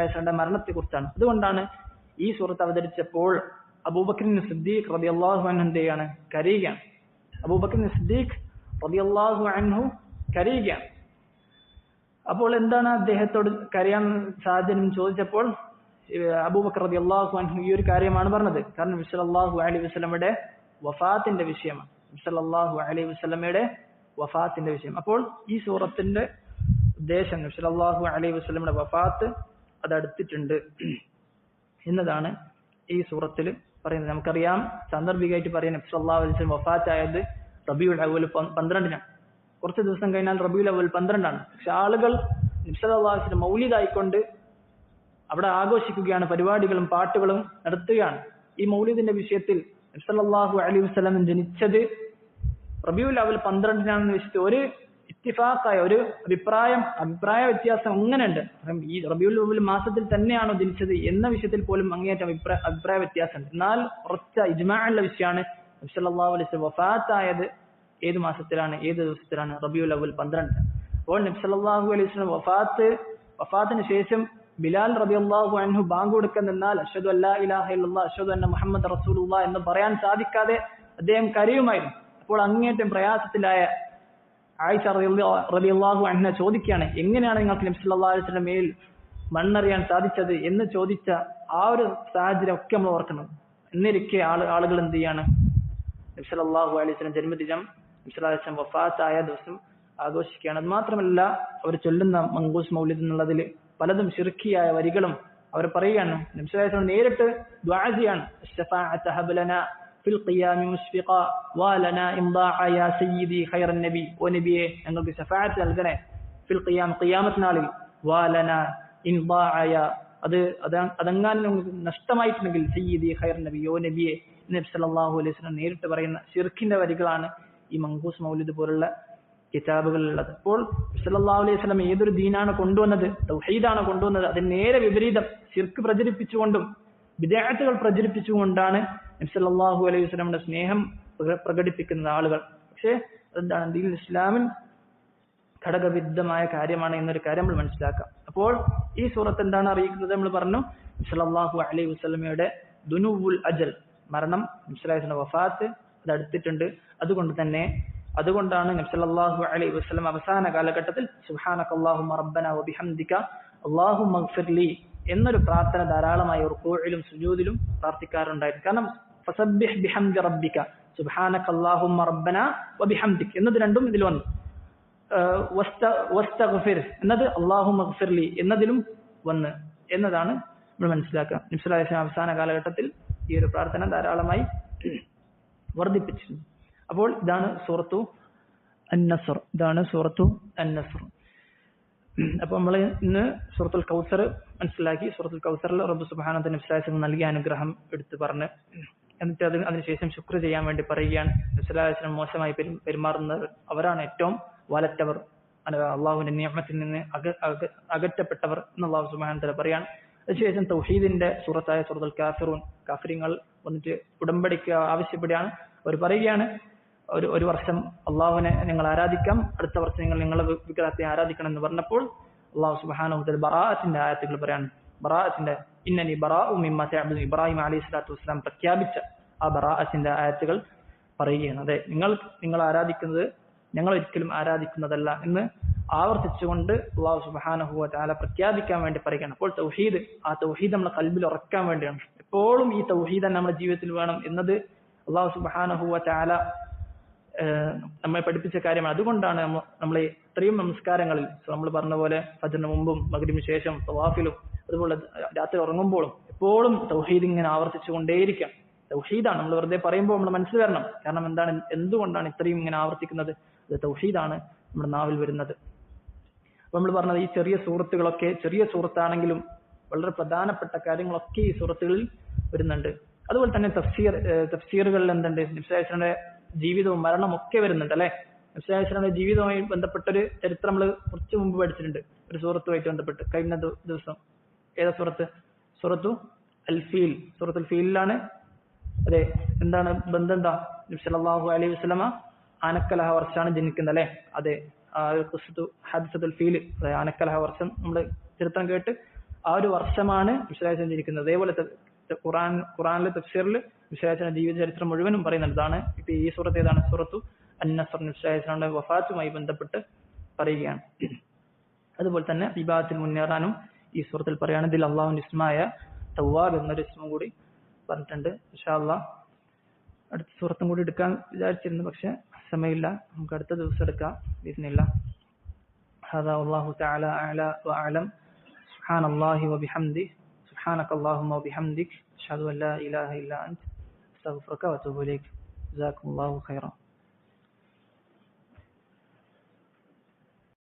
വസല്ലമയുടെ മരണത്തെ കുറിച്ചാണ്. അതുകൊണ്ടാണ് ഈ സൂറത്ത് അവതരിച്ചപ്പോൾ അബൂബക്കർ സിദ്ദീഖ് റളിയല്ലാഹു അൻഹു എന്തെയാണ്, കരയുകയാണ്. അബൂബക്കർ സിദ്ദീഖ് റളിയല്ലാഹു അൻഹു കരയുകയാണ്. അപ്പോൾ എന്താണ് അദ്ദേഹത്തോട് കരയാൻ സാഹചര്യം ചോദിച്ചപ്പോൾ അബൂബക്കർ റളിയല്ലാഹു അൻഹു ഈ ഒരു കാര്യമാണ് പറഞ്ഞത്. കാരണം നബി സല്ലല്ലാഹു അലൈഹി വസല്ലമയുടെ വഫാത്തിന്റെ വിഷയമാണ്, നബി സല്ലല്ലാഹു അലൈഹി വസല്ലമയുടെ വഫാത്തിന്റെ വിഷയം. അപ്പോൾ ഈ സൂറത്തിന്റെ ഉദ്ദേശം നബി സല്ലല്ലാഹു അലൈഹി വസല്ലമയുടെ വഫാത്ത് അത് അടുത്തിട്ടുണ്ട് എന്നതാണ് ഈ സൂറത്തിൽ പറയുന്നത്. നമുക്കറിയാം, സാന്ദർഭികമായിട്ട് പറയാൻ നബി സല്ലല്ലാഹു അലൈഹി വസല്ലം വഫാത്ത് ആയത് റബീഉൽ അവ്വൽ 12-നാണ്. കുറച്ച് ദിവസം കഴിഞ്ഞാൽ റബീഉൽ അവ്വൽ 12-ആണ്. പക്ഷെ ആളുകൾ നബി സല്ലല്ലാഹു അലൈഹി വസല്ലം മൗലിദായിക്കൊണ്ട് അവിടെ ആഘോഷിക്കുകയാണ്, പരിപാടികളും പാട്ടുകളും നടത്തുകയാണ്. ഈ മൗലിദിന്റെ വിഷയത്തിൽ നബി സല്ലല്ലാഹു അലൈഹി വസല്ലം ജനിച്ചത് റബീഉൽ അവ്വൽ 12-നാണെന്ന് വെച്ചിട്ട് ഒരു ഇത്തിഫാഖായ ഒരു അഭിപ്രായ വ്യത്യാസം അങ്ങനെയുണ്ട്. ഈ റബീഉൽ അവ്വൽ മാസത്തിൽ തന്നെയാണോ ജനിച്ചത് എന്ന വിഷയത്തിൽ പോലും അങ്ങേയറ്റം അഭിപ്രായ വ്യത്യാസമുണ്ട്. എന്നാൽ ഉറച്ച ഇജ്മാഉള്ള വിഷയമാണ് നബി സല്ലല്ലാഹു അലൈഹി വസല്ലം വഫാത്തായത് ഏത് മാസത്തിലാണ്, ഏത് ദിവസത്തിലാണ്, റബീഉൽ അവ്വൽ 12. അപ്പോൾ നബി സല്ലല്ലാഹു അലൈഹി വസല്ലം വഫാത്തിന് ശേഷം ബിലാൽ റളിയല്ലാഹു അൻഹു ബാങ്ക് കൊടുക്കാൻ നിന്നാൽ അഷ്ഹദു അല്ലാ ഇലാഹ ഇല്ലല്ലാഹ് അഷ്ഹദു അന്ന മുഹമ്മദ് റസൂലുള്ളാഹ് എന്ന് പറയാൻ സാധിക്കാതെ അദ്ദേഹം കരയുമായിരുന്നു. അപ്പോൾ അങ്ങേയറ്റം പ്രയാസത്തിലായ ആയിഷ റളിയല്ലാഹു അൻഹ ചോദിക്കുകയാണ്, എങ്ങനെയാണ് നിങ്ങൾക്ക് നബി സല്ലല്ലാഹു അലൈഹി വസല്ലം മേൽ മണ്ണറിയാൻ സാധിച്ചത് എന്ന് ചോദിച്ച ആ ഒരു സാഹചര്യം ഒക്കെ നമ്മൾ ഓർക്കണം. എന്നിരിക്കെ ആളുകൾ എന്ത് ചെയ്യാണ്, നബി സല്ലല്ലാഹു അലൈഹി വസല്ലം ജന്മദിനം നബി സല്ലല്ലാഹു അലൈഹി വസല്ലം വഫാത്തായ ദിവസം ആഘോഷിക്കുകയാണ്. അത് മാത്രമല്ല അവർ ചൊല്ലുന്ന മങ്കൂസ് മൗലിദ് എന്നുള്ളതിൽ പലതും ശിർക്കിയായ വരികളും അവർ പറയുകയാണ്. നബി സല്ലല്ലാഹു അലൈഹി വസല്ലം നേരിട്ട് ദുആ ചെയ്യാണ്, ശഫാഅത ഹബ്ലനാ ഫിൽ ഖിയാമ മുസ്ഫിഖാ വലനാ ഇംദാഅ യാ സയ്യിദി ഖൈറൻ നബി, ഓ നബിയെ ഞങ്ങൾക്ക് ശഫാഅത്ത് നൽകണേ, ഫിൽ ഖിയാമത്ത് നാളിൽ വാലന ഇൻ ضاعയ അതെങ്ങാനും നഷ്ടമായിട്ടുണ്ടെങ്കിൽ സയ്യിദി ഖൈർ നബിയോ നബിയെ നബി സല്ലല്ലാഹു അലൈഹി വസല്ലം നേരിട്ട് പറയുന്ന ശിർക്കിന്റെ വരികളാണ് ഈ മങ്കൂസ് മൗലിദ് പോലുള്ള കിതാബുകളിലുള്ളത്. അപ്പോൾ സല്ലല്ലാഹു അലൈഹി വസല്ലം ഏതൊരു ദീനാണ് കൊണ്ടുവന്നത്, തൗഹീദാണ് കൊണ്ടുവന്നത്, അതിന് നേരെ വിപരീതം ശിർക്ക് പ്രചരിപ്പിച്ചുകൊണ്ടും ബിദ്അത്തുകൾ പ്രചരിപ്പിച്ചുകൊണ്ടാണ് നബി സല്ലല്ലാഹു അലൈഹി വസല്ലമയുടെ സ്നേഹം പ്രകടിപ്പിക്കുന്ന ആളുകൾ. പക്ഷേ അതെന്താണ്, ദീനുൽ ഇസ്ലാമിൽ ഘടകവിരുദ്ധമായ കാര്യമാണ് എന്നൊരു കാര്യം നമ്മൾ മനസ്സിലാക്കാം. അപ്പോൾ ഈ സൂറത്ത് എന്താണ് അറിയിക്കുന്നത്? നമ്മൾ പറഞ്ഞു സല്ലല്ലാഹു അലൈഹി വസല്ലമയുടെ ദുനൂവുൽ അജൽ, മരണം, നബി സല്ലല്ലാഹു അലൈഹി വസല്ലം വഫാത്ത് അത് അടുത്തിട്ടുണ്ട്. അതുകൊണ്ടാണ് നബി സല്ലല്ലാഹു അലൈഹി വസല്ലം അവസാന കാലഘട്ടത്തിൽ സുബ്ഹാനകല്ലാഹുമ്മ റബ്ബനാ വബിഹംദിക അല്ലാഹുമ്മഗ്ഫിർലി എന്നൊരു പ്രാർത്ഥന ധാരാളമായി റുകൂഇലും സുജൂദിലും പ്രാർത്ഥിക്കാറുണ്ടായിരുന്നു. കാരണം ഫസബ്ബിഹ് ബിഹംദി റബ്ബിക സുബ്ഹാനകല്ലാഹുമ്മ റബ്ബനാ വബിഹംദിക എന്നത് രണ്ടും ഇതിൽ വന്നു. വസ്തഗ്ഫിർ എന്നത് അല്ലാഹുമ്മ ഗ്ഫിർലി എന്നതിലും വന്ന് എന്നതാണ് നമ്മൾ മനസ്സിലാക്കുക. നബി സല്ലല്ലാഹു അലൈഹി വസല്ലം അവസാന കാലഘട്ടത്തിൽ ഈ ഒരു പ്രാർത്ഥന ധാരാളമായി വർദ്ധിപ്പിച്ചിരുന്നു. അപ്പോൾ ഇതാണ് സൂറത്തു അൻ-നസ്ർ. അപ്പോൾ നമ്മൾ ഇന്ന് സൂറത്തുൽ കൗസർ മനസ്സിലാക്കി. സൂറത്തുൽ കൗസറിൽ റബ്ബ് സുബ്ഹാനഹു വ തആല നബി സല്ലല്ലാഹു അലൈഹി വസല്ലം നൽകിയ അനുഗ്രഹം എടുത്തു പറഞ്ഞ് എന്നിട്ട് അതിനുശേഷം ശുക്ർ ചെയ്യാൻ വേണ്ടി പറയുകയാണ്. നബി സല്ലല്ലാഹു അലൈഹി വസല്ലം മോശമായി പെരുമാറുന്നവർ അവരാണ് ഏറ്റവും വലറ്റവർ, അള്ളാഹുവിന്റെ നിഅമത്തിൽ നിന്ന് അകറ്റപ്പെട്ടവർ എന്ന് അള്ളാഹു സുബ്ഹാനഹു വ തആല പറയാണ്. അതിനുശേഷം തൗഹീദിന്റെ സൂറത്തായ സൂറത്തുൽ കാഫിറൂൻ, കാഫിരിങ്ങൾ വന്നിട്ട് ഉടമ്പടിക്ക് ആവശ്യപ്പെടുകയാണ്. അവർ പറയുകയാണ്, ഒരു വർഷം അള്ളാഹുവിനെ നിങ്ങൾ ആരാധിക്കാം, അടുത്ത വർഷം നിങ്ങൾ നിങ്ങളുടെ വിഗ്രഹത്തെ ആരാധിക്കണം എന്ന് പറഞ്ഞപ്പോൾ അള്ളാഹു സുബ്ഹാനഹു വ തആല ബറാഅത്തിന്റെ ആയത്തുകൾ പറയാണ്. ബറാഅത്തിന്റെ ഇന്നനി ബറാഉ മിമ്മാ തഅബുദു ഇബ്രാഹിം അലൈഹി സ്വലാത്തു വസ്സലാം പ്രഖ്യാപിച്ച ആ ബറാഅത്തിന്റെ ആയത്തുകൾ പറയുകയാണ്. അതെ, നിങ്ങൾ ആരാധിക്കുന്നത് ഞങ്ങൾ ഒരിക്കലും ആരാധിക്കുന്നതല്ല എന്ന് ആവർത്തിച്ചുകൊണ്ട് അള്ളാഹു സുബ്ഹാനഹു വ തആല പ്രഖ്യാപിക്കാൻ വേണ്ടി പറയുകയാണ്. അപ്പോൾ ആ തൗഹീദ് നമ്മുടെ ഖൽബിൽ ഉറക്കാൻ വേണ്ടിയാണ്. എപ്പോഴും ഈ തൗഹീദ് നമ്മുടെ ജീവിതത്തിൽ വേണം എന്നത് അള്ളാഹു സുബ്ഹാനഹു വ തആല നമ്മെ പഠിപ്പിച്ച കാര്യമാണ്. അതുകൊണ്ടാണ് നമ്മൾ ഇത്രയും നമസ്കാരങ്ങളിൽ നമ്മൾ പറഞ്ഞ പോലെ ഫജ്റിന് മുമ്പും മഗ്രിബിന് ശേഷം തവാഫിലും അതുപോലെ രാത്രി ഉറങ്ങുമ്പോഴും എപ്പോഴും തൗഹീദ് ഇങ്ങനെ ആവർത്തിച്ചു കൊണ്ടേയിരിക്കാം. തൗഹീദാണ് നമ്മൾ വെറുതെ പറയുമ്പോൾ നമ്മൾ മനസ്സിൽ വരണം. കാരണം എന്തുകൊണ്ടാണ് ഇത്രയും ഇങ്ങനെ ആവർത്തിക്കുന്നത്? അത് തൗഹീദാണ് നമ്മുടെ നാവിൽ വരുന്നത്. അപ്പൊ നമ്മൾ പറഞ്ഞത് ഈ ചെറിയ സൂറത്തുകളൊക്കെ, ചെറിയ സൂറത്താണെങ്കിലും വളരെ പ്രധാനപ്പെട്ട കാര്യങ്ങളൊക്കെ ഈ സൂറത്തുകളിൽ വരുന്നുണ്ട്. അതുപോലെ തന്നെ തഫ്സീറുകളിൽ എന്തുണ്ട്, നബി സല്ലല്ലാഹു അലൈഹി വസല്ലമയുടെ ജീവിതവും മരണവും ഒക്കെ വരുന്നുണ്ട് അല്ലെ. നബി സല്ലല്ലാഹു അലൈഹി വസല്ലമയുടെ ജീവിതവുമായി ബന്ധപ്പെട്ടൊരു ചരിത്രം നമ്മൾ കുറച്ച് മുമ്പ് പഠിച്ചിട്ടുണ്ട്, ഒരു സൂറത്തുമായിട്ട് ബന്ധപ്പെട്ട്. കഴിഞ്ഞ ദിവസം ഏതാ സൂറത്ത്? സൂറത്തുൽ ഫീലിലാണ്. അതെ, എന്താണ് ബന്ധം? എന്താ? നബി സല്ലല്ലാഹു അലൈഹി വസല്ലമ ആനക്കലഹ വർഷമാണ് ജനിക്കുന്നത് അല്ലെ. അതെ, ഹദിസത്തുൽ ഫീൽ, ആനക്കലഹ വർഷം നമ്മൾ ചരിത്രം കേട്ട് ആ ഒരു വർഷമാണ് നബി സല്ലല്ലാഹു അലൈഹി വസല്ലം ജനിക്കുന്നത്. അതേപോലെ ഖുറാനിലെ തഫ്സീറിൽ നബി സല്ലല്ലാഹു അലൈഹി വസല്ലം ജീവിത ചരിത്രം മുഴുവനും പറയുന്നുണ്ട്. ഇതാണ് ഇപ്പൊ ഈ സൂറത്ത് ഏതാണ്? സൂറത്തു അൻ-നസ്ർ, നബി സല്ലല്ലാഹു അലൈഹി വസല്ലമയുടെ വഫാത്തുമായി ബന്ധപ്പെട്ട് പറയുകയാണ്. അതുപോലെ തന്നെ ഇബാദത്തിൽ മുന്നേറാനും ഈ സൂറത്തിൽ പറയാണ്. ഇതിൽ അള്ളാഹുവിന്റെ ഇസ്മായ തവ്വാബ് എന്നൊരു ഇസ്മും കൂടി പറഞ്ഞിട്ടുണ്ട്. ഇൻഷാ അല്ലാഹ് അടുത്ത സൂറത്തും കൂടി എടുക്കാൻ വിചാരിച്ചിരുന്നു, പക്ഷെ സമയമില്ല. നമുക്ക് അടുത്ത ദിവസം എടുക്കാം ബിഇസ്നില്ലാഹ്. ഹദാ വല്ലാഹു തആല അഅല വഅലം. സുബ്ഹാനല്ലാഹി വബിഹംദിഹി സുബ്ഹാനകല്ലാഹുമ്മ വബിഹംദിക അഷ്ഹദു അൻ ലാ ഇലാഹ ഇല്ലാ അൻത അസ്തഗ്ഫിറുക വഅതൂബു ഇലൈക്. ജസാകുമുല്ലാഹു ഖൈറൻ.